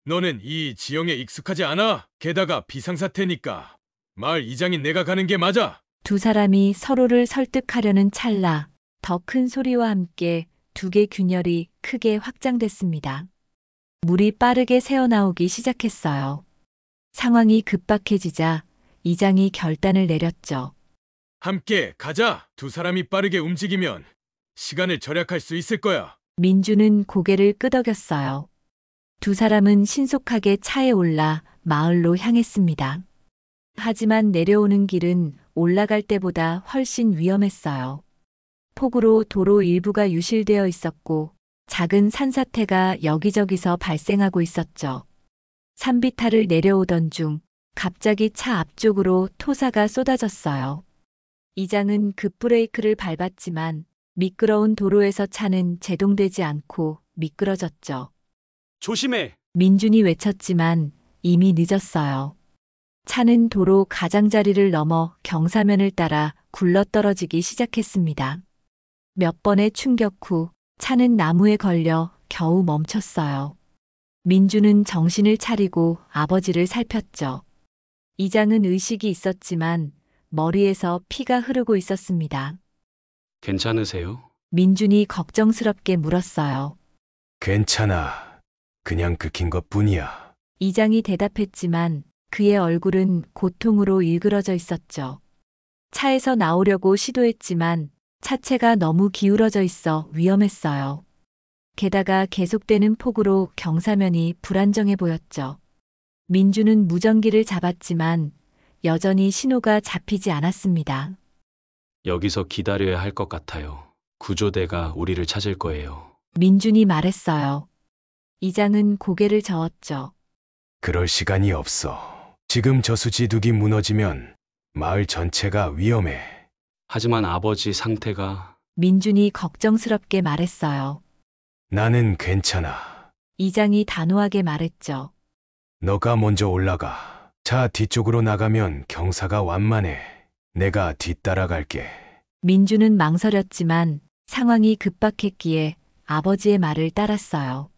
너는 이 지형에 익숙하지 않아. 게다가 비상사태니까. 마을 이장인 내가 가는 게 맞아. 두 사람이 서로를 설득하려는 찰나 더 큰 소리와 함께 두 개 균열이 크게 확장됐습니다. 물이 빠르게 새어나오기 시작했어요. 상황이 급박해지자 이장이 결단을 내렸죠. 함께 가자. 두 사람이 빠르게 움직이면 시간을 절약할 수 있을 거야. 민주는 고개를 끄덕였어요. 두 사람은 신속하게 차에 올라 마을로 향했습니다. 하지만 내려오는 길은 올라갈 때보다 훨씬 위험했어요. 폭우로 도로 일부가 유실되어 있었고 작은 산사태가 여기저기서 발생하고 있었죠. 산비탈을 내려오던 중 갑자기 차 앞쪽으로 토사가 쏟아졌어요. 이장은 급브레이크를 밟았지만 미끄러운 도로에서 차는 제동되지 않고 미끄러졌죠. 조심해! 민준이 외쳤지만 이미 늦었어요. 차는 도로 가장자리를 넘어 경사면을 따라 굴러떨어지기 시작했습니다. 몇 번의 충격 후 차는 나무에 걸려 겨우 멈췄어요. 민주는 정신을 차리고 아버지를 살폈죠. 이장은 의식이 있었지만 머리에서 피가 흐르고 있었습니다. 괜찮으세요? 민준이 걱정스럽게 물었어요. 괜찮아. 그냥 긁힌 것뿐이야. 이장이 대답했지만 그의 얼굴은 고통으로 일그러져 있었죠. 차에서 나오려고 시도했지만 차체가 너무 기울어져 있어 위험했어요. 게다가 계속되는 폭우로 경사면이 불안정해 보였죠. 민주는 무전기를 잡았지만 여전히 신호가 잡히지 않았습니다. 여기서 기다려야 할 것 같아요. 구조대가 우리를 찾을 거예요. 민준이 말했어요. 이장은 고개를 저었죠. 그럴 시간이 없어. 지금 저수지둑이 무너지면 마을 전체가 위험해. 하지만 아버지 상태가... 민준이 걱정스럽게 말했어요. 나는 괜찮아. 이장이 단호하게 말했죠. 너가 먼저 올라가. 차 뒤쪽으로 나가면 경사가 완만해. 내가 뒤따라갈게. 민준은 망설였지만 상황이 급박했기에 아버지의 말을 따랐어요.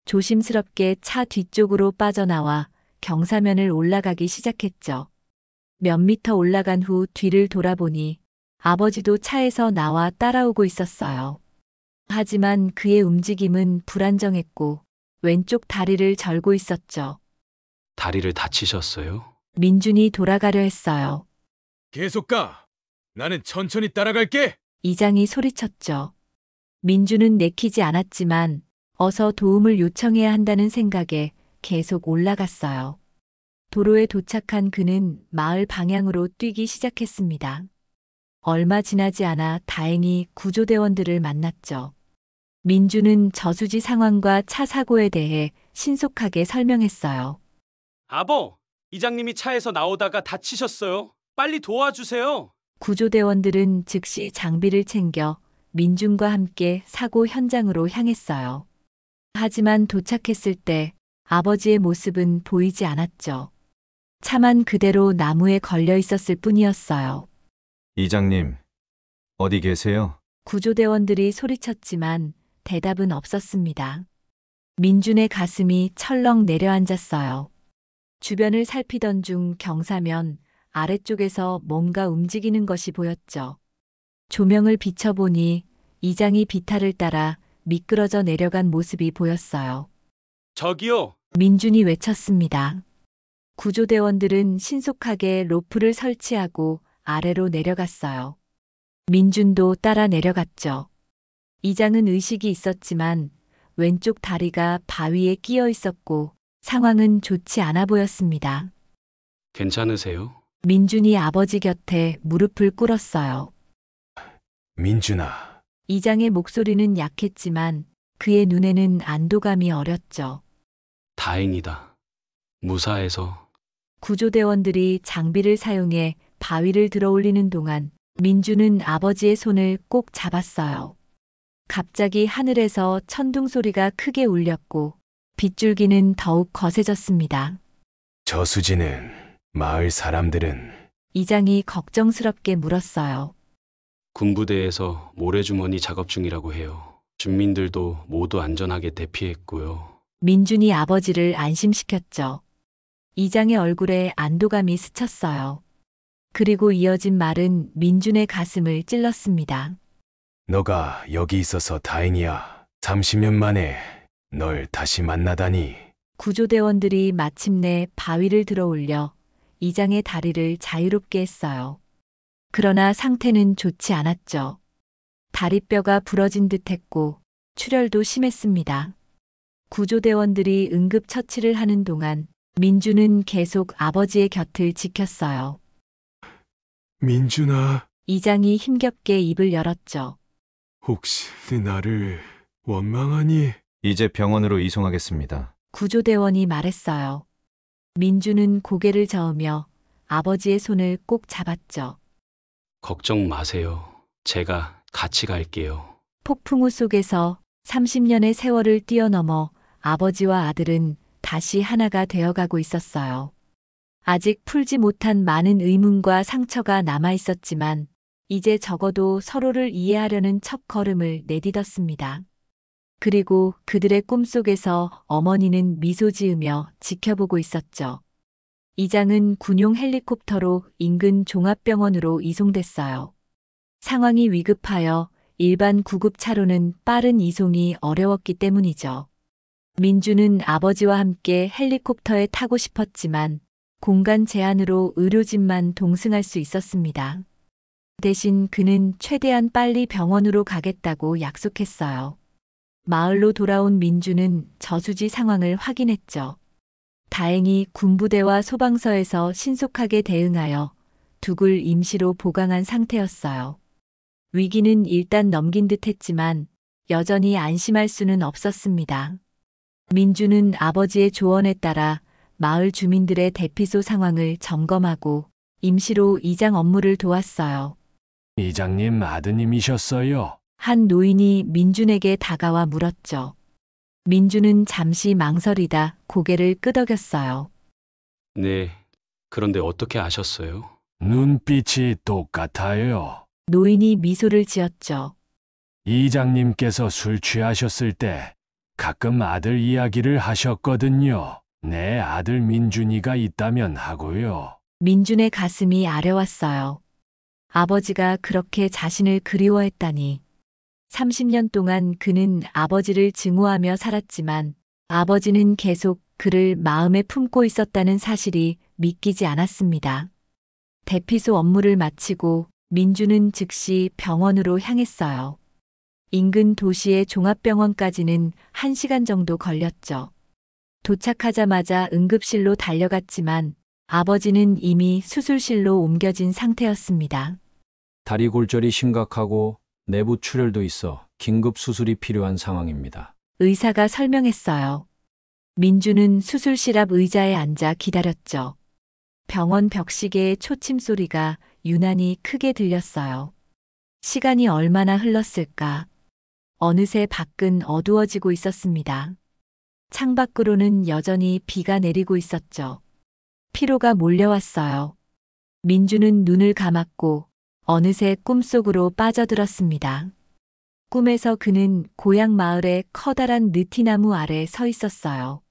조심스럽게 차 뒤쪽으로 빠져나와 경사면을 올라가기 시작했죠. 몇 미터 올라간 후 뒤를 돌아보니 아버지도 차에서 나와 따라오고 있었어요. 하지만 그의 움직임은 불안정했고 왼쪽 다리를 절고 있었죠. 다리를 다치셨어요? 민준이 돌아가려 했어요. 계속 가. 나는 천천히 따라갈게. 이장이 소리쳤죠. 민준은 내키지 않았지만 어서 도움을 요청해야 한다는 생각에 계속 올라갔어요. 도로에 도착한 그는 마을 방향으로 뛰기 시작했습니다. 얼마 지나지 않아 다행히 구조대원들을 만났죠. 민주는 저수지 상황과 차 사고에 대해 신속하게 설명했어요. 아버! 이장님이 차에서 나오다가 다치셨어요. 빨리 도와주세요. 구조대원들은 즉시 장비를 챙겨 민준과 함께 사고 현장으로 향했어요. 하지만 도착했을 때 아버지의 모습은 보이지 않았죠. 차만 그대로 나무에 걸려 있었을 뿐이었어요. 이장님, 어디 계세요? 구조대원들이 소리쳤지만 대답은 없었습니다. 민준의 가슴이 철렁 내려앉았어요. 주변을 살피던 중 경사면 아래쪽에서 뭔가 움직이는 것이 보였죠. 조명을 비춰보니 이장이 비탈을 따라 미끄러져 내려간 모습이 보였어요. 저기요! 민준이 외쳤습니다. 구조대원들은 신속하게 로프를 설치하고 아래로 내려갔어요. 민준도 따라 내려갔죠. 이장은 의식이 있었지만 왼쪽 다리가 바위에 끼어 있었고 상황은 좋지 않아 보였습니다. 괜찮으세요? 민준이 아버지 곁에 무릎을 꿇었어요. 민준아. 이장의 목소리는 약했지만 그의 눈에는 안도감이 어렸죠. 다행이다. 무사해서. 구조대원들이 장비를 사용해 바위를 들어올리는 동안 민준은 아버지의 손을 꼭 잡았어요. 갑자기 하늘에서 천둥 소리가 크게 울렸고 빗줄기는 더욱 거세졌습니다. 저수지는 마을 사람들은 이장이 걱정스럽게 물었어요. 군부대에서 모래주머니 작업 중이라고 해요. 주민들도 모두 안전하게 대피했고요. 민준이 아버지를 안심시켰죠. 이장의 얼굴에 안도감이 스쳤어요. 그리고 이어진 말은 민준의 가슴을 찔렀습니다. 너가 여기 있어서 다행이야. 30년 만에 널 다시 만나다니. 구조대원들이 마침내 바위를 들어올려 이장의 다리를 자유롭게 했어요. 그러나 상태는 좋지 않았죠. 다리뼈가 부러진 듯 했고 출혈도 심했습니다. 구조대원들이 응급처치를 하는 동안 민주는 계속 아버지의 곁을 지켰어요. 민준아, 이장이 힘겹게 입을 열었죠. 혹시 나를 원망하니? 이제 병원으로 이송하겠습니다. 구조대원이 말했어요. 민주는 고개를 저으며 아버지의 손을 꼭 잡았죠. 걱정 마세요. 제가 같이 갈게요. 폭풍우 속에서 30년의 세월을 뛰어넘어 아버지와 아들은 다시 하나가 되어가고 있었어요. 아직 풀지 못한 많은 의문과 상처가 남아 있었지만 이제 적어도 서로를 이해하려는 첫 걸음을 내딛었습니다. 그리고 그들의 꿈속에서 어머니는 미소 지으며 지켜보고 있었죠. 이장은 군용 헬리콥터로 인근 종합병원으로 이송됐어요. 상황이 위급하여 일반 구급차로는 빠른 이송이 어려웠기 때문이죠. 민주는 아버지와 함께 헬리콥터에 타고 싶었지만 공간 제한으로 의료진만 동승할 수 있었습니다. 대신 그는 최대한 빨리 병원으로 가겠다고 약속했어요. 마을로 돌아온 민주는 저수지 상황을 확인했죠. 다행히 군부대와 소방서에서 신속하게 대응하여 둑을 임시로 보강한 상태였어요. 위기는 일단 넘긴 듯 했지만 여전히 안심할 수는 없었습니다. 민주는 아버지의 조언에 따라 마을 주민들의 대피소 상황을 점검하고 임시로 이장 업무를 도왔어요. 이장님 아드님이셨어요? 한 노인이 민준에게 다가와 물었죠. 민준은 잠시 망설이다 고개를 끄덕였어요. 네, 그런데 어떻게 아셨어요? 눈빛이 똑같아요. 노인이 미소를 지었죠. 이장님께서 술 취하셨을 때 가끔 아들 이야기를 하셨거든요. 내 아들 민준이가 있다면 하고요. 민준의 가슴이 아려왔어요. 아버지가 그렇게 자신을 그리워했다니. 30년 동안 그는 아버지를 증오하며 살았지만 아버지는 계속 그를 마음에 품고 있었다는 사실이 믿기지 않았습니다. 대피소 업무를 마치고 민주는 즉시 병원으로 향했어요. 인근 도시의 종합병원까지는 1시간 정도 걸렸죠. 도착하자마자 응급실로 달려갔지만 아버지는 이미 수술실로 옮겨진 상태였습니다. 다리 골절이 심각하고 내부 출혈도 있어 긴급 수술이 필요한 상황입니다. 의사가 설명했어요. 민주는 수술실 앞 의자에 앉아 기다렸죠. 병원 벽시계의 초침 소리가 유난히 크게 들렸어요. 시간이 얼마나 흘렀을까? 어느새 밖은 어두워지고 있었습니다. 창밖으로는 여전히 비가 내리고 있었죠. 피로가 몰려왔어요. 민주는 눈을 감았고 어느새 꿈속으로 빠져들었습니다. 꿈에서 그는 고향 마을의 커다란 느티나무 아래 서 있었어요.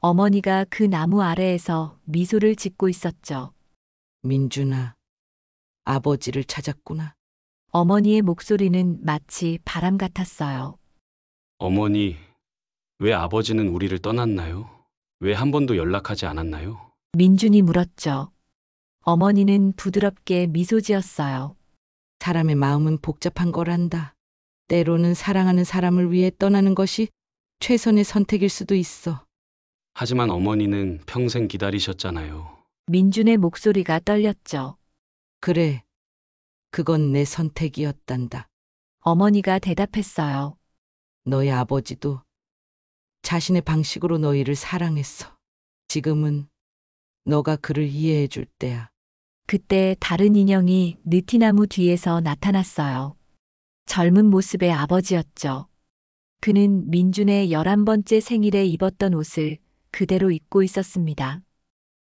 어머니가 그 나무 아래에서 미소를 짓고 있었죠. 민준아, 아버지를 찾았구나. 어머니의 목소리는 마치 바람 같았어요. 어머니, 왜 아버지는 우리를 떠났나요? 왜 한 번도 연락하지 않았나요? 민준이 물었죠. 어머니는 부드럽게 미소 지었어요. 사람의 마음은 복잡한 거란다. 때로는 사랑하는 사람을 위해 떠나는 것이 최선의 선택일 수도 있어. 하지만 어머니는 평생 기다리셨잖아요. 민준의 목소리가 떨렸죠. 그래, 그건 내 선택이었단다. 어머니가 대답했어요. 너희 아버지도 자신의 방식으로 너희를 사랑했어. 지금은 너가 그를 이해해 줄 때야. 그때 다른 인형이 느티나무 뒤에서 나타났어요. 젊은 모습의 아버지였죠. 그는 민준의 11번째 생일에 입었던 옷을 그대로 입고 있었습니다.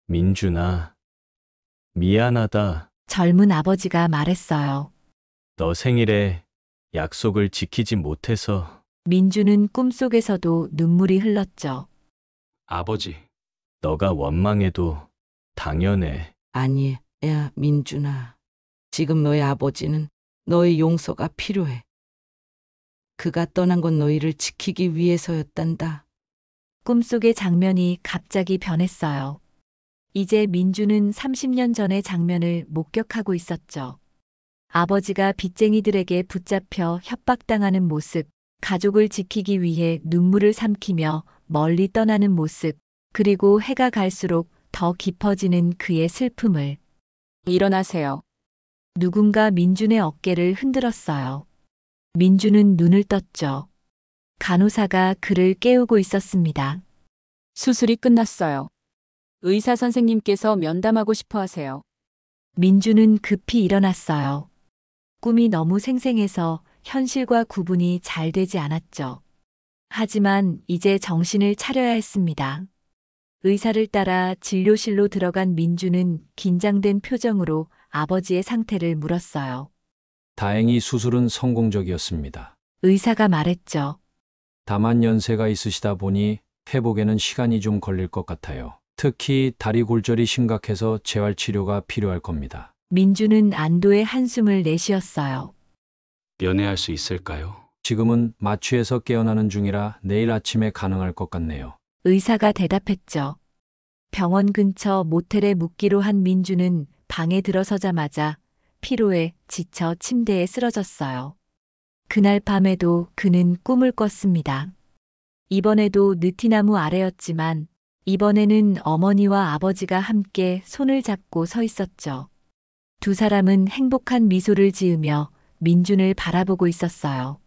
민준아, 미안하다. 젊은 아버지가 말했어요. 너 생일에 약속을 지키지 못해서. 민준은 꿈속에서도 눈물이 흘렀죠. 아버지. 너가 원망해도 당연해. 아니, 야, 민준아. 지금 너의 아버지는 너의 용서가 필요해. 그가 떠난 건 너희를 지키기 위해서였단다. 꿈속의 장면이 갑자기 변했어요. 이제 민주는 30년 전의 장면을 목격하고 있었죠. 아버지가 빚쟁이들에게 붙잡혀 협박당하는 모습, 가족을 지키기 위해 눈물을 삼키며 멀리 떠나는 모습, 그리고 해가 갈수록 더 깊어지는 그의 슬픔을. 일어나세요. 누군가 민준의 어깨를 흔들었어요. 민준은 눈을 떴죠. 간호사가 그를 깨우고 있었습니다. 수술이 끝났어요. 의사 선생님께서 면담하고 싶어 하세요. 민준은 급히 일어났어요. 꿈이 너무 생생해서 현실과 구분이 잘 되지 않았죠. 하지만 이제 정신을 차려야 했습니다. 의사를 따라 진료실로 들어간 민준은 긴장된 표정으로 아버지의 상태를 물었어요. 다행히 수술은 성공적이었습니다. 의사가 말했죠. 다만 연세가 있으시다 보니 회복에는 시간이 좀 걸릴 것 같아요. 특히 다리 골절이 심각해서 재활 치료가 필요할 겁니다. 민준은 안도의 한숨을 내쉬었어요. 면회할 수 있을까요? 지금은 마취해서 깨어나는 중이라 내일 아침에 가능할 것 같네요. 의사가 대답했죠. 병원 근처 모텔에 묵기로 한 민준은 방에 들어서자마자 피로에 지쳐 침대에 쓰러졌어요. 그날 밤에도 그는 꿈을 꿨습니다. 이번에도 느티나무 아래였지만 이번에는 어머니와 아버지가 함께 손을 잡고 서 있었죠. 두 사람은 행복한 미소를 지으며 민준을 바라보고 있었어요.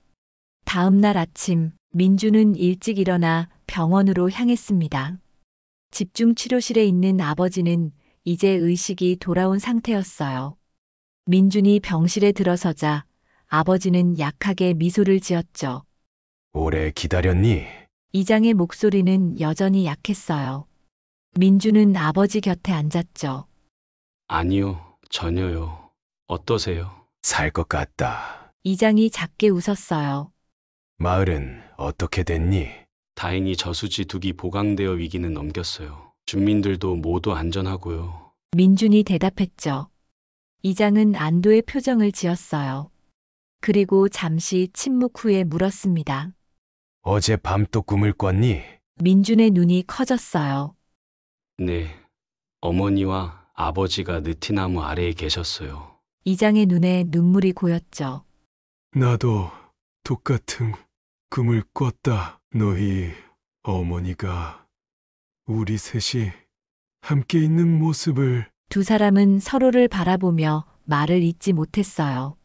다음 날 아침, 민준은 일찍 일어나 병원으로 향했습니다. 집중치료실에 있는 아버지는 이제 의식이 돌아온 상태였어요. 민준이 병실에 들어서자 아버지는 약하게 미소를 지었죠. 오래 기다렸니? 이장의 목소리는 여전히 약했어요. 민준은 아버지 곁에 앉았죠. 아니요, 전혀요. 어떠세요? 살 것 같다. 이장이 작게 웃었어요. 마을은 어떻게 됐니? 다행히 저수지 2기 보강되어 위기는 넘겼어요. 주민들도 모두 안전하고요. 민준이 대답했죠. 이장은 안도의 표정을 지었어요. 그리고 잠시 침묵 후에 물었습니다. 어제 밤 또 꿈을 꿨니? 민준의 눈이 커졌어요. 네, 어머니와 아버지가 느티나무 아래에 계셨어요. 이장의 눈에 눈물이 고였죠. 나도 똑같은 꿈을 꿨다. 너희 어머니가 우리 셋이 함께 있는 모습을. 두 사람은 서로를 바라보며 말을 잇지 못했어요.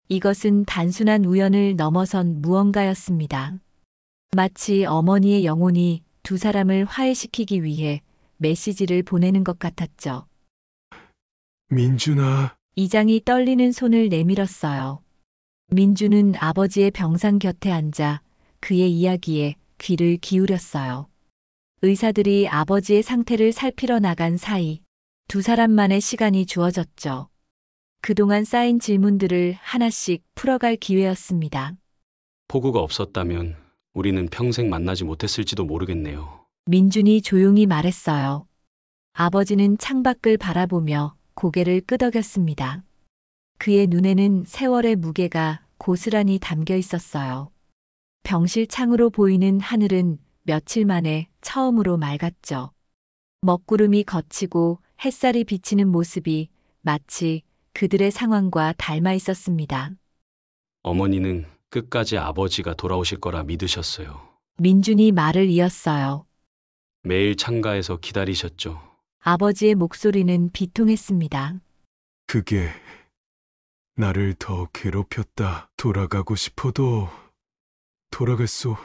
이것은 단순한 우연을 넘어선 무언가였습니다. 마치 어머니의 영혼이 두 사람을 화해시키기 위해 메시지를 보내는 것 같았죠. 민준아. 이장이 떨리는 손을 내밀었어요. 민준은 아버지의 병상 곁에 앉아 그의 이야기에 귀를 기울였어요. 의사들이 아버지의 상태를 살피러 나간 사이 두 사람만의 시간이 주어졌죠. 그동안 쌓인 질문들을 하나씩 풀어갈 기회였습니다. 폭우가 없었다면 우리는 평생 만나지 못했을지도 모르겠네요. 민준이 조용히 말했어요. 아버지는 창밖을 바라보며 고개를 끄덕였습니다. 그의 눈에는 세월의 무게가 고스란히 담겨 있었어요. 병실 창으로 보이는 하늘은 며칠 만에 처음으로 맑았죠. 먹구름이 걷히고 햇살이 비치는 모습이 마치 그들의 상황과 닮아 있었습니다. 어머니는 끝까지 아버지가 돌아오실 거라 믿으셨어요. 민준이 말을 이었어요. 매일 창가에서 기다리셨죠. 아버지의 목소리는 비통했습니다. 그게 나를 더 괴롭혔다. 돌아가고 싶어도 돌아갈 수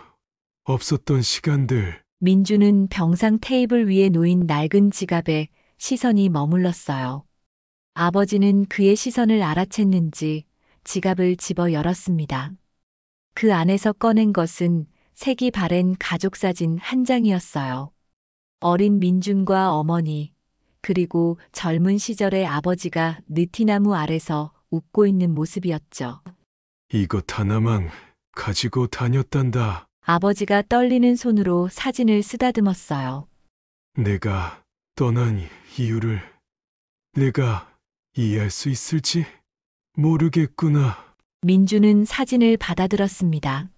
없었던 시간들. 민준은 병상 테이블 위에 놓인 낡은 지갑에 시선이 머물렀어요. 아버지는 그의 시선을 알아챘는지 지갑을 집어 열었습니다. 그 안에서 꺼낸 것은 색이 바랜 가족사진 한 장이었어요. 어린 민준과 어머니, 그리고 젊은 시절의 아버지가 느티나무 아래서 웃고 있는 모습이었죠. 이것 하나만 가지고 다녔단다. 아버지가 떨리는 손으로 사진을 쓰다듬었어요. 내가 떠난 이유를 내가 이해할 수 있을지 모르겠구나. 민준은 사진을 받아들었습니다.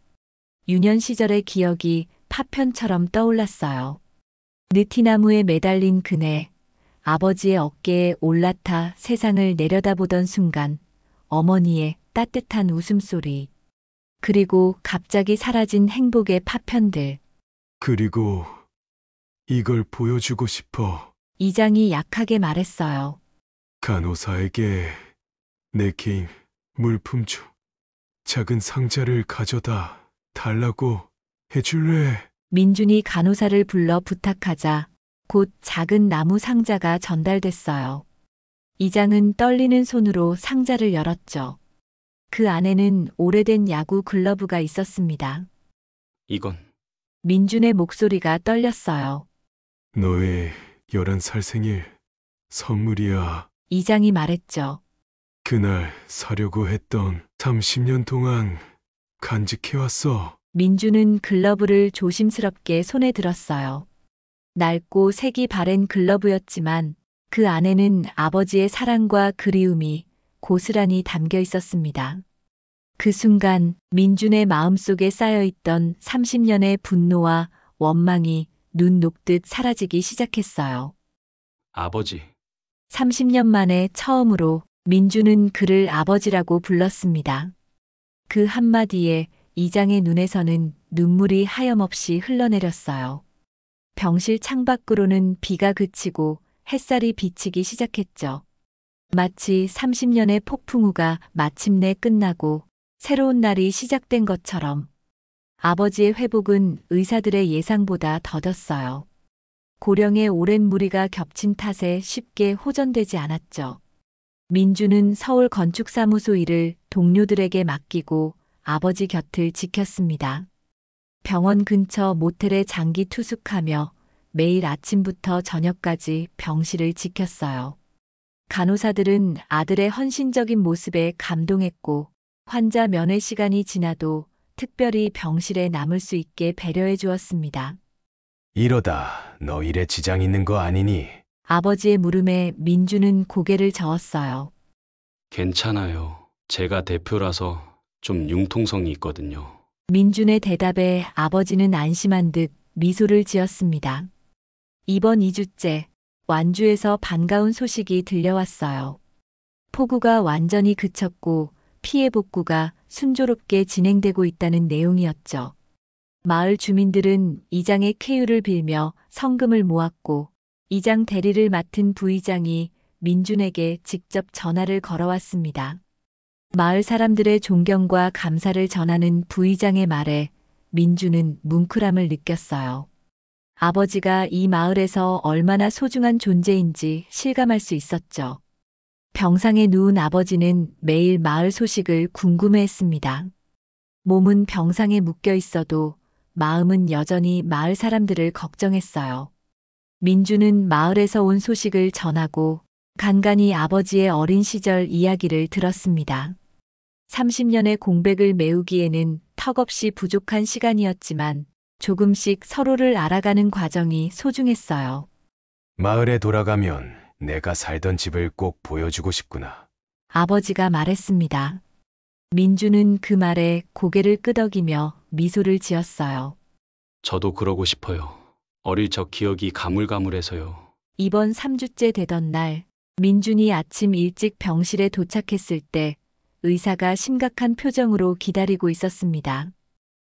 유년 시절의 기억이 파편처럼 떠올랐어요. 느티나무에 매달린 그네, 아버지의 어깨에 올라타 세상을 내려다보던 순간 어머니의 따뜻한 웃음소리, 그리고 갑자기 사라진 행복의 파편들. 그리고 이걸 보여주고 싶어. 이장이 약하게 말했어요. 간호사에게 내 개인 물품 중 작은 상자를 가져다 달라고 해줄래? 민준이 간호사를 불러 부탁하자 곧 작은 나무 상자가 전달됐어요. 이장은 떨리는 손으로 상자를 열었죠. 그 안에는 오래된 야구 글러브가 있었습니다. 이건 민준의 목소리가 떨렸어요. 너의 11살 생일 선물이야. 이장이 말했죠. 그날 사려고 했던 30년 동안 간직해왔어. 민준은 글러브를 조심스럽게 손에 들었어요. 낡고 색이 바랜 글러브였지만 그 안에는 아버지의 사랑과 그리움이 고스란히 담겨 있었습니다. 그 순간 민준의 마음속에 쌓여있던 30년의 분노와 원망이 눈 녹듯 사라지기 시작했어요. 아버지. 30년 만에 처음으로 민준은 그를 아버지라고 불렀습니다. 그 한마디에 이장의 눈에서는 눈물이 하염없이 흘러내렸어요. 병실 창밖으로는 비가 그치고 햇살이 비치기 시작했죠. 마치 30년의 폭풍우가 마침내 끝나고 새로운 날이 시작된 것처럼 아버지의 회복은 의사들의 예상보다 더뎠어요. 고령의 오랜 무리가 겹친 탓에 쉽게 호전되지 않았죠. 민주는 서울 건축사무소 일을 동료들에게 맡기고 아버지 곁을 지켰습니다. 병원 근처 모텔에 장기 투숙하며 매일 아침부터 저녁까지 병실을 지켰어요. 간호사들은 아들의 헌신적인 모습에 감동했고 환자 면회 시간이 지나도 특별히 병실에 남을 수 있게 배려해 주었습니다. 이러다 너 일에 지장 있는 거 아니니? 아버지의 물음에 민주는 고개를 저었어요. 괜찮아요. 제가 대표라서 좀 융통성이 있거든요. 민준의 대답에 아버지는 안심한 듯 미소를 지었습니다. 이번 2주째 완주에서 반가운 소식이 들려왔어요. 폭우가 완전히 그쳤고 피해 복구가 순조롭게 진행되고 있다는 내용이었죠. 마을 주민들은 이장의 쾌유를 빌며 성금을 모았고 이장 대리를 맡은 부의장이 민준에게 직접 전화를 걸어왔습니다. 마을 사람들의 존경과 감사를 전하는 부의장의 말에 민준은 뭉클함을 느꼈어요. 아버지가 이 마을에서 얼마나 소중한 존재인지 실감할 수 있었죠. 병상에 누운 아버지는 매일 마을 소식을 궁금해했습니다. 몸은 병상에 묶여 있어도 마음은 여전히 마을 사람들을 걱정했어요. 민주는 마을에서 온 소식을 전하고 간간히 아버지의 어린 시절 이야기를 들었습니다. 30년의 공백을 메우기에는 턱없이 부족한 시간이었지만 조금씩 서로를 알아가는 과정이 소중했어요. 마을에 돌아가면 내가 살던 집을 꼭 보여주고 싶구나. 아버지가 말했습니다. 민주는 그 말에 고개를 끄덕이며 미소를 지었어요. 저도 그러고 싶어요. 어릴 적 기억이 가물가물해서요. 이번 3주째 되던 날, 민준이 아침 일찍 병실에 도착했을 때 의사가 심각한 표정으로 기다리고 있었습니다.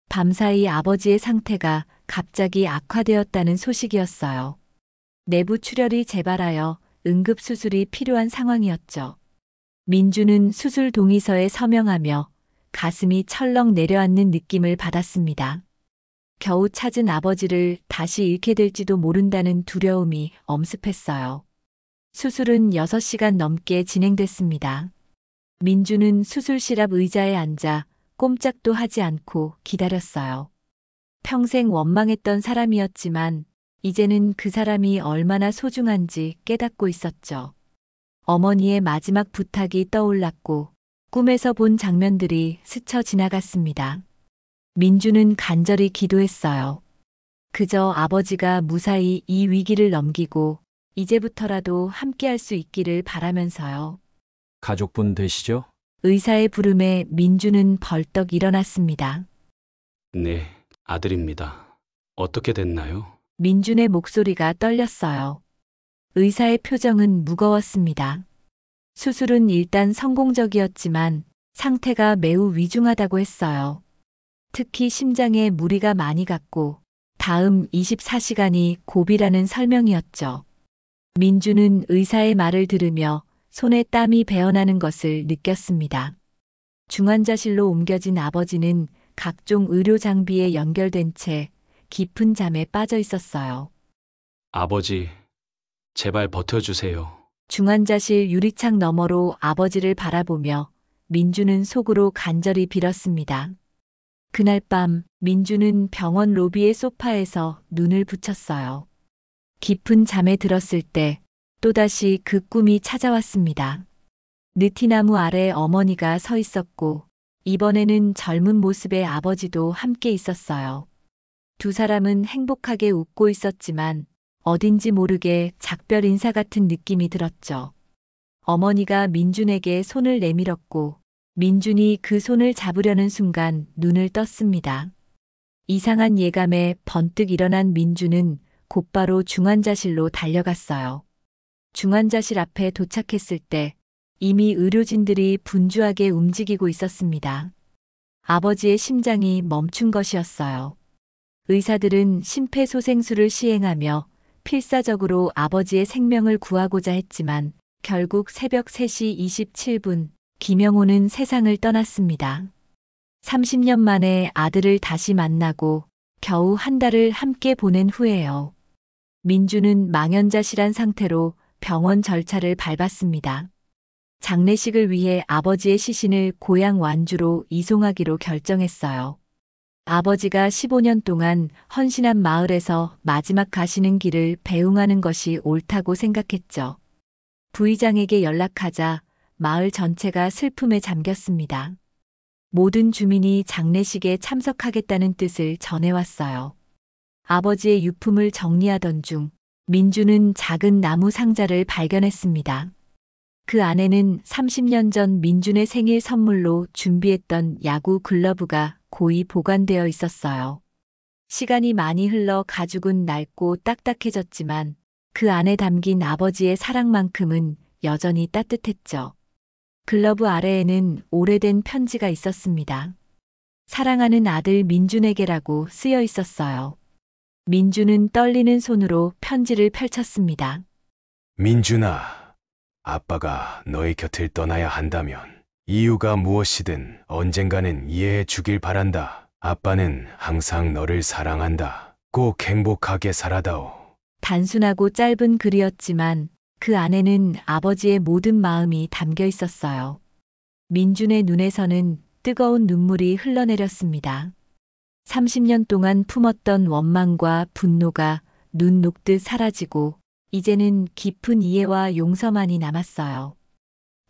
밤사이 아버지의 상태가 갑자기 악화되었다는 소식이었어요. 내부 출혈이 재발하여 응급수술이 필요한 상황이었죠. 민주는 수술 동의서에 서명하며 가슴이 철렁 내려앉는 느낌을 받았습니다. 겨우 찾은 아버지를 다시 잃게 될지도 모른다는 두려움이 엄습했어요. 수술은 6시간 넘게 진행됐습니다. 민주는 수술실 앞 의자에 앉아 꼼짝도 하지 않고 기다렸어요. 평생 원망했던 사람이었지만 이제는 그 사람이 얼마나 소중한지 깨닫고 있었죠. 어머니의 마지막 부탁이 떠올랐고 꿈에서 본 장면들이 스쳐 지나갔습니다. 민주는 간절히 기도했어요. 그저 아버지가 무사히 이 위기를 넘기고 이제부터라도 함께할 수 있기를 바라면서요. 가족분 되시죠? 의사의 부름에 민주는 벌떡 일어났습니다. 네, 아들입니다. 어떻게 됐나요? 민준의 목소리가 떨렸어요. 의사의 표정은 무거웠습니다. 수술은 일단 성공적이었지만 상태가 매우 위중하다고 했어요. 특히 심장에 무리가 많이 갔고 다음 24시간이 고비라는 설명이었죠. 민주는 의사의 말을 들으며 손에 땀이 배어나는 것을 느꼈습니다. 중환자실로 옮겨진 아버지는 각종 의료 장비에 연결된 채 깊은 잠에 빠져 있었어요. 아버지, 제발 버텨주세요. 중환자실 유리창 너머로 아버지를 바라보며 민주는 속으로 간절히 빌었습니다. 그날 밤 민주는 병원 로비의 소파에서 눈을 붙였어요. 깊은 잠에 들었을 때 또다시 그 꿈이 찾아왔습니다. 느티나무 아래 어머니가 서 있었고 이번에는 젊은 모습의 아버지도 함께 있었어요. 두 사람은 행복하게 웃고 있었지만 어딘지 모르게 작별 인사 같은 느낌이 들었죠. 어머니가 민준에게 손을 내밀었고 민준이 그 손을 잡으려는 순간 눈을 떴습니다. 이상한 예감에 번뜩 일어난 민준은 곧바로 중환자실로 달려갔어요. 중환자실 앞에 도착했을 때 이미 의료진들이 분주하게 움직이고 있었습니다. 아버지의 심장이 멈춘 것이었어요. 의사들은 심폐소생술을 시행하며 필사적으로 아버지의 생명을 구하고자 했지만 결국 새벽 3시 27분 김영호는 세상을 떠났습니다. 30년 만에 아들을 다시 만나고 겨우 한 달을 함께 보낸 후에요. 민주는 망연자실한 상태로 병원 절차를 밟았습니다. 장례식을 위해 아버지의 시신을 고향 완주로 이송하기로 결정했어요. 아버지가 15년 동안 헌신한 마을에서 마지막 가시는 길을 배웅하는 것이 옳다고 생각했죠. 부의장에게 연락하자 마을 전체가 슬픔에 잠겼습니다. 모든 주민이 장례식에 참석하겠다는 뜻을 전해왔어요. 아버지의 유품을 정리하던 중 민주는 작은 나무 상자를 발견했습니다. 그 안에는 30년 전 민준의 생일 선물로 준비했던 야구 글러브가 고이 보관되어 있었어요. 시간이 많이 흘러 가죽은 낡고 딱딱해졌지만 그 안에 담긴 아버지의 사랑만큼은 여전히 따뜻했죠. 글러브 아래에는 오래된 편지가 있었습니다. 사랑하는 아들 민준에게라고 쓰여 있었어요. 민준은 떨리는 손으로 편지를 펼쳤습니다. 민준아, 아빠가 너의 곁을 떠나야 한다면 이유가 무엇이든 언젠가는 이해해 주길 바란다. 아빠는 항상 너를 사랑한다. 꼭 행복하게 살아다오. 단순하고 짧은 글이었지만 그 안에는 아버지의 모든 마음이 담겨 있었어요. 민준의 눈에서는 뜨거운 눈물이 흘러내렸습니다. 30년 동안 품었던 원망과 분노가 눈 녹듯 사라지고 이제는 깊은 이해와 용서만이 남았어요.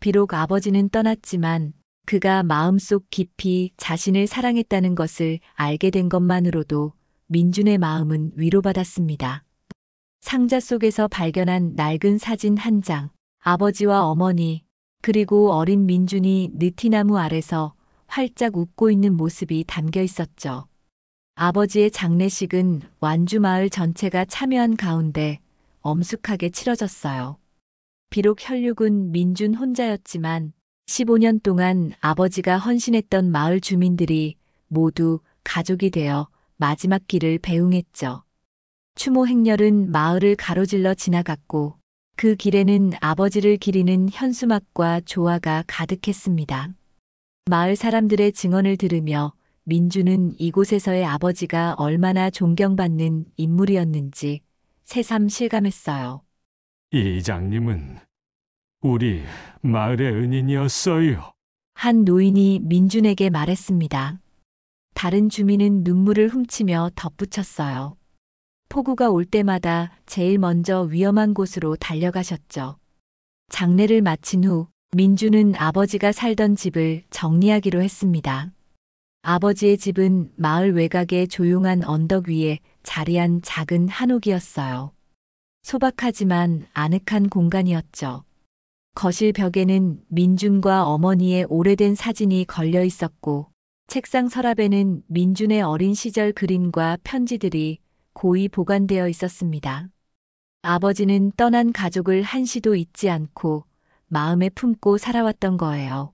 비록 아버지는 떠났지만 그가 마음속 깊이 자신을 사랑했다는 것을 알게 된 것만으로도 민준의 마음은 위로받았습니다. 상자 속에서 발견한 낡은 사진 한 장, 아버지와 어머니, 그리고 어린 민준이 느티나무 아래서 활짝 웃고 있는 모습이 담겨 있었죠. 아버지의 장례식은 완주 마을 전체가 참여한 가운데 엄숙하게 치러졌어요. 비록 혈육은 민준 혼자였지만 15년 동안 아버지가 헌신했던 마을 주민들이 모두 가족이 되어 마지막 길을 배웅했죠. 추모 행렬은 마을을 가로질러 지나갔고 그 길에는 아버지를 기리는 현수막과 조화가 가득했습니다. 마을 사람들의 증언을 들으며 민주는 이곳에서의 아버지가 얼마나 존경받는 인물이었는지 새삼 실감했어요. 이 이장님은 우리 마을의 은인이었어요. 한 노인이 민준에게 말했습니다. 다른 주민은 눈물을 훔치며 덧붙였어요. 폭우가 올 때마다 제일 먼저 위험한 곳으로 달려가셨죠. 장례를 마친 후 민주는 아버지가 살던 집을 정리하기로 했습니다. 아버지의 집은 마을 외곽의 조용한 언덕 위에 자리한 작은 한옥이었어요. 소박하지만 아늑한 공간이었죠. 거실 벽에는 민준과 어머니의 오래된 사진이 걸려 있었고 책상 서랍에는 민준의 어린 시절 그림과 편지들이 고이 보관되어 있었습니다. 아버지는 떠난 가족을 한시도 잊지 않고 마음에 품고 살아왔던 거예요.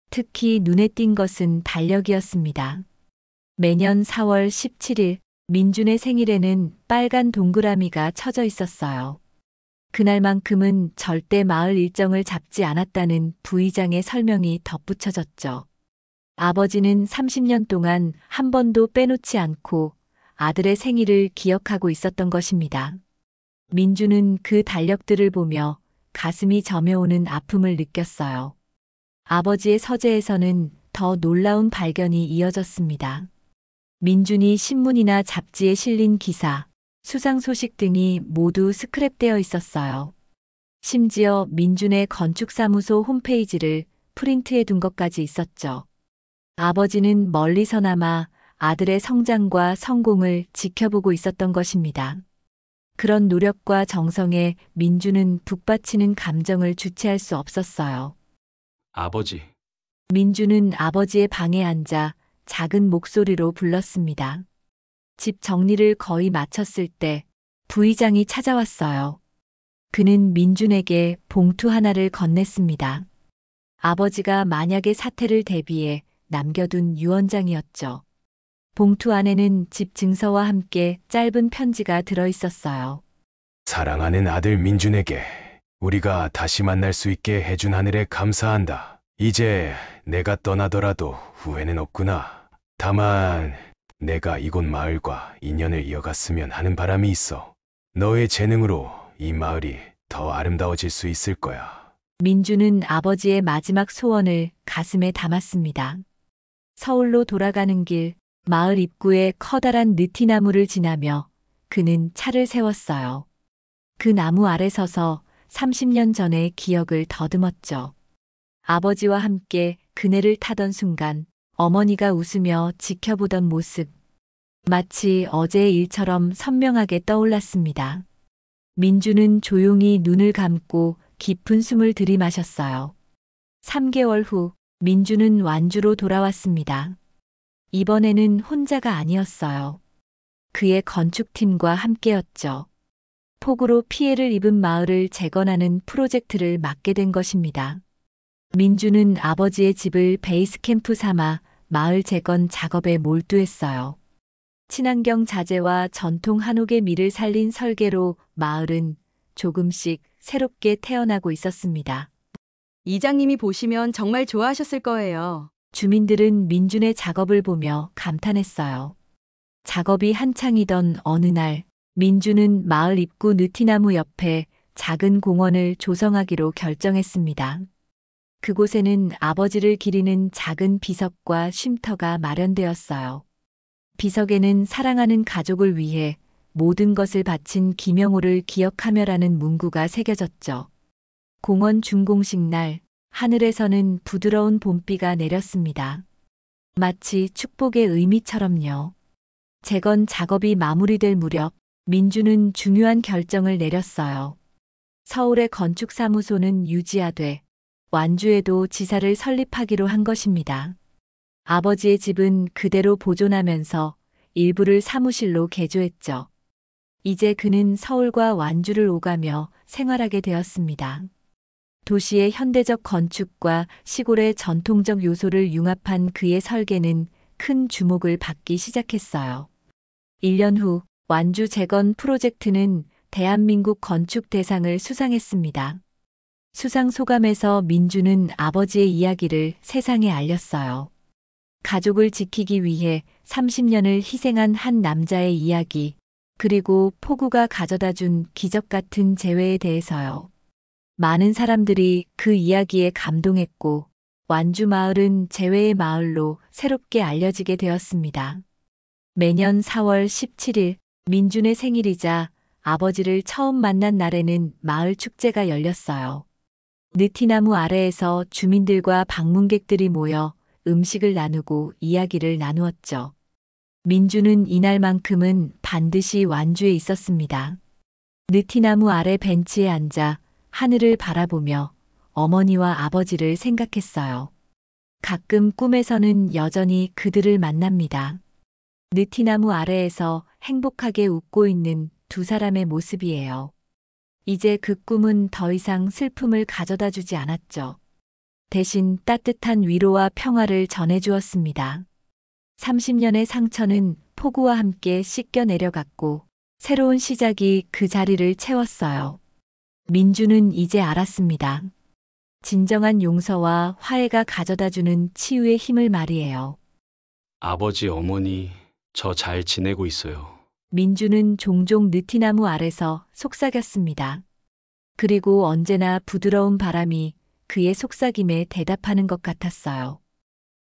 특히 눈에 띈 것은 달력이었습니다. 매년 4월 17일 민준의 생일에는 빨간 동그라미가 쳐져 있었어요. 그날만큼은 절대 마을 일정을 잡지 않았다는 부의장의 설명이 덧붙여졌죠. 아버지는 30년 동안 한 번도 빼놓지 않고 아들의 생일을 기억하고 있었던 것입니다. 민주는 그 달력들을 보며 가슴이 저며오는 아픔을 느꼈어요. 아버지의 서재에서는 더 놀라운 발견이 이어졌습니다. 민준이 신문이나 잡지에 실린 기사, 수상 소식 등이 모두 스크랩되어 있었어요. 심지어 민준의 건축사무소 홈페이지를 프린트해 둔 것까지 있었죠. 아버지는 멀리서나마 아들의 성장과 성공을 지켜보고 있었던 것입니다. 그런 노력과 정성에 민준은 북받치는 감정을 주체할 수 없었어요. 아버지. 민준은 아버지의 방에 앉아 작은 목소리로 불렀습니다. 집 정리를 거의 마쳤을 때 부의장이 찾아왔어요. 그는 민준에게 봉투 하나를 건넸습니다. 아버지가 만약의 사태를 대비해 남겨둔 유언장이었죠. 봉투 안에는 집 증서와 함께 짧은 편지가 들어 있었어요. 사랑하는 아들 민준에게 우리가 다시 만날 수 있게 해준 하늘에 감사한다. 이제 내가 떠나더라도 후회는 없구나. 다만 내가 이곳 마을과 인연을 이어갔으면 하는 바람이 있어. 너의 재능으로 이 마을이 더 아름다워질 수 있을 거야. 민준은 아버지의 마지막 소원을 가슴에 담았습니다. 서울로 돌아가는 길, 마을 입구에 커다란 느티나무를 지나며 그는 차를 세웠어요. 그 나무 아래 서서 30년 전의 기억을 더듬었죠. 아버지와 함께 그네를 타던 순간 어머니가 웃으며 지켜보던 모습. 마치 어제의 일처럼 선명하게 떠올랐습니다. 민주는 조용히 눈을 감고 깊은 숨을 들이마셨어요. 3개월 후 민주는 완주로 돌아왔습니다. 이번에는 혼자가 아니었어요. 그의 건축팀과 함께였죠. 폭우로 피해를 입은 마을을 재건하는 프로젝트를 맡게 된 것입니다. 민주는 아버지의 집을 베이스 캠프 삼아 마을 재건 작업에 몰두했어요. 친환경 자재와 전통 한옥의 미를 살린 설계로 마을은 조금씩 새롭게 태어나고 있었습니다. 이장님이 보시면 정말 좋아하셨을 거예요. 주민들은 민준의 작업을 보며 감탄했어요. 작업이 한창이던 어느 날, 민준은 마을 입구 느티나무 옆에 작은 공원을 조성하기로 결정했습니다. 그곳에는 아버지를 기리는 작은 비석과 쉼터가 마련되었어요. 비석에는 사랑하는 가족을 위해 모든 것을 바친 김영호를 기억하며라는 문구가 새겨졌죠. 공원 준공식 날, 하늘에서는 부드러운 봄비가 내렸습니다. 마치 축복의 의미처럼요. 재건 작업이 마무리될 무렵 민주는 중요한 결정을 내렸어요. 서울의 건축사무소는 유지하되 완주에도 지사를 설립하기로 한 것입니다. 아버지의 집은 그대로 보존하면서 일부를 사무실로 개조했죠. 이제 그는 서울과 완주를 오가며 생활하게 되었습니다. 도시의 현대적 건축과 시골의 전통적 요소를 융합한 그의 설계는 큰 주목을 받기 시작했어요. 1년 후 완주 재건 프로젝트는 대한민국 건축 대상을 수상했습니다. 수상 소감에서 민주는 아버지의 이야기를 세상에 알렸어요. 가족을 지키기 위해 30년을 희생한 한 남자의 이야기, 그리고 폭우가 가져다준 기적 같은 재회에 대해서요. 많은 사람들이 그 이야기에 감동했고 완주 마을은 재회의 마을로 새롭게 알려지게 되었습니다. 매년 4월 17일 민준의 생일이자 아버지를 처음 만난 날에는 마을 축제가 열렸어요. 느티나무 아래에서 주민들과 방문객들이 모여 음식을 나누고 이야기를 나누었죠. 민주는 이날만큼은 반드시 완주에 있었습니다. 느티나무 아래 벤치에 앉아 하늘을 바라보며 어머니와 아버지를 생각했어요. 가끔 꿈에서는 여전히 그들을 만납니다. 느티나무 아래에서 행복하게 웃고 있는 두 사람의 모습이에요. 이제 그 꿈은 더 이상 슬픔을 가져다 주지 않았죠. 대신 따뜻한 위로와 평화를 전해주었습니다. 30년의 상처는 폭우와 함께 씻겨 내려갔고 새로운 시작이 그 자리를 채웠어요. 민주는 이제 알았습니다. 진정한 용서와 화해가 가져다주는 치유의 힘을 말이에요. 아버지, 어머니, 저 잘 지내고 있어요. 민주는 종종 느티나무 아래서 속삭였습니다. 그리고 언제나 부드러운 바람이 그의 속삭임에 대답하는 것 같았어요.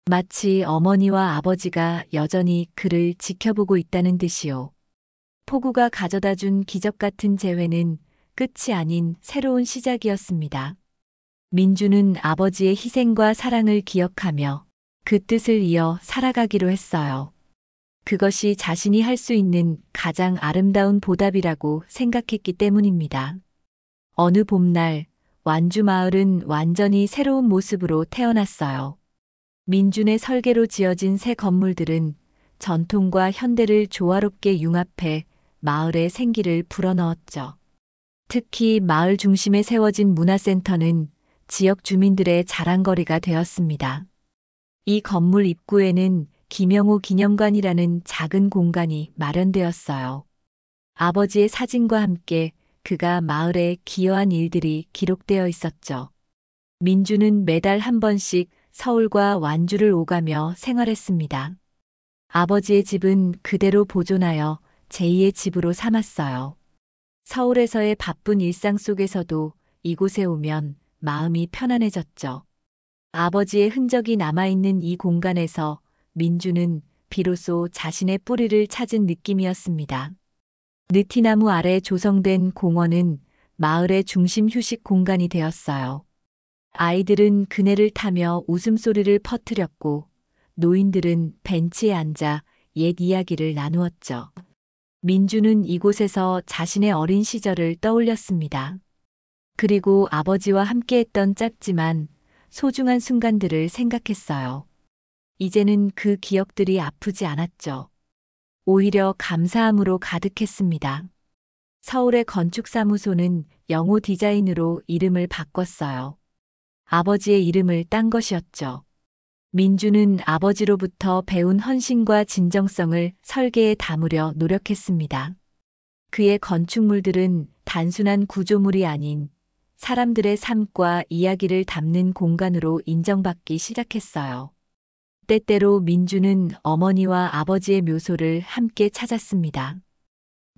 마치 어머니와 아버지가 여전히 그를 지켜보고 있다는 듯이요. 폭우가 가져다준 기적 같은 재회는 끝이 아닌 새로운 시작이었습니다. 민주는 아버지의 희생과 사랑을 기억하며 그 뜻을 이어 살아가기로 했어요. 그것이 자신이 할 수 있는 가장 아름다운 보답이라고 생각했기 때문입니다. 어느 봄날 완주 마을은 완전히 새로운 모습으로 태어났어요. 민준의 설계로 지어진 새 건물들은 전통과 현대를 조화롭게 융합해 마을의 생기를 불어넣었죠. 특히 마을 중심에 세워진 문화센터는 지역 주민들의 자랑거리가 되었습니다. 이 건물 입구에는 김영호 기념관이라는 작은 공간이 마련되었어요. 아버지의 사진과 함께 그가 마을에 기여한 일들이 기록되어 있었죠. 민주는 매달 한 번씩 서울과 완주를 오가며 생활했습니다. 아버지의 집은 그대로 보존하여 제2의 집으로 삼았어요. 서울에서의 바쁜 일상 속에서도 이곳에 오면 마음이 편안해졌죠. 아버지의 흔적이 남아있는 이 공간에서 민주는 비로소 자신의 뿌리를 찾은 느낌이었습니다. 느티나무 아래 조성된 공원은 마을의 중심 휴식 공간이 되었어요. 아이들은 그네를 타며 웃음소리를 퍼뜨렸고 노인들은 벤치에 앉아 옛 이야기를 나누었죠. 민주는 이곳에서 자신의 어린 시절을 떠올렸습니다. 그리고 아버지와 함께했던 짧지만 소중한 순간들을 생각했어요. 이제는 그 기억들이 아프지 않았죠. 오히려 감사함으로 가득했습니다. 서울의 건축사무소는 영호 디자인으로 이름을 바꿨어요. 아버지의 이름을 딴 것이었죠. 민주는 아버지로부터 배운 헌신과 진정성을 설계에 담으려 노력했습니다. 그의 건축물들은 단순한 구조물이 아닌 사람들의 삶과 이야기를 담는 공간으로 인정받기 시작했어요. 때때로 민주는 어머니와 아버지의 묘소를 함께 찾았습니다.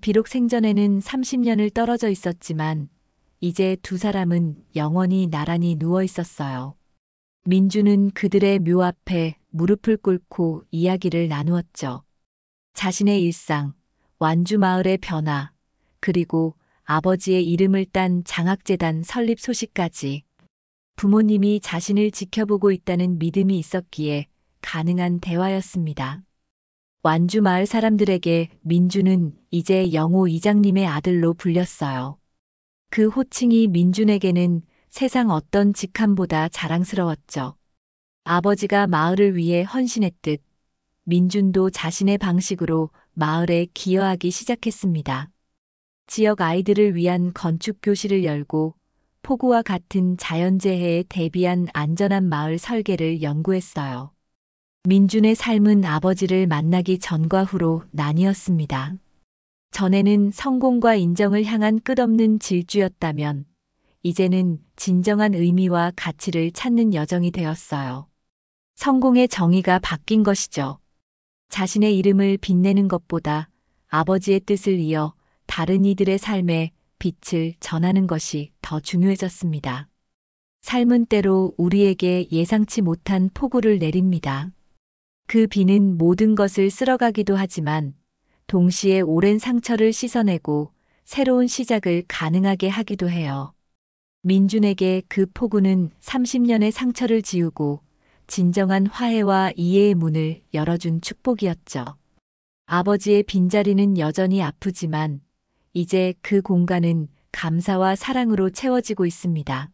비록 생전에는 30년을 떨어져 있었지만 이제 두 사람은 영원히 나란히 누워 있었어요. 민주는 그들의 묘 앞에 무릎을 꿇고 이야기를 나누었죠. 자신의 일상, 완주 마을의 변화, 그리고 아버지의 이름을 딴 장학재단 설립 소식까지 부모님이 자신을 지켜보고 있다는 믿음이 있었기에 가능한 대화였습니다. 완주 마을 사람들에게 민주는 이제 영호 이장님의 아들로 불렸어요. 그 호칭이 민준에게는 세상 어떤 직함보다 자랑스러웠죠. 아버지가 마을을 위해 헌신했듯 민준도 자신의 방식으로 마을에 기여하기 시작했습니다. 지역 아이들을 위한 건축 교실을 열고 폭우와 같은 자연재해에 대비한 안전한 마을 설계를 연구했어요. 민준의 삶은 아버지를 만나기 전과 후로 나뉘었습니다. 전에는 성공과 인정을 향한 끝없는 질주였다면 이제는 진정한 의미와 가치를 찾는 여정이 되었어요. 성공의 정의가 바뀐 것이죠. 자신의 이름을 빛내는 것보다 아버지의 뜻을 이어 다른 이들의 삶에 빛을 전하는 것이 더 중요해졌습니다. 삶은 때로 우리에게 예상치 못한 폭우를 내립니다. 그 비는 모든 것을 쓸어가기도 하지만 동시에 오랜 상처를 씻어내고 새로운 시작을 가능하게 하기도 해요. 민준에게 그 폭우는 30년의 상처를 지우고 진정한 화해와 이해의 문을 열어준 축복이었죠. 아버지의 빈자리는 여전히 아프지만 이제 그 공간은 감사와 사랑으로 채워지고 있습니다.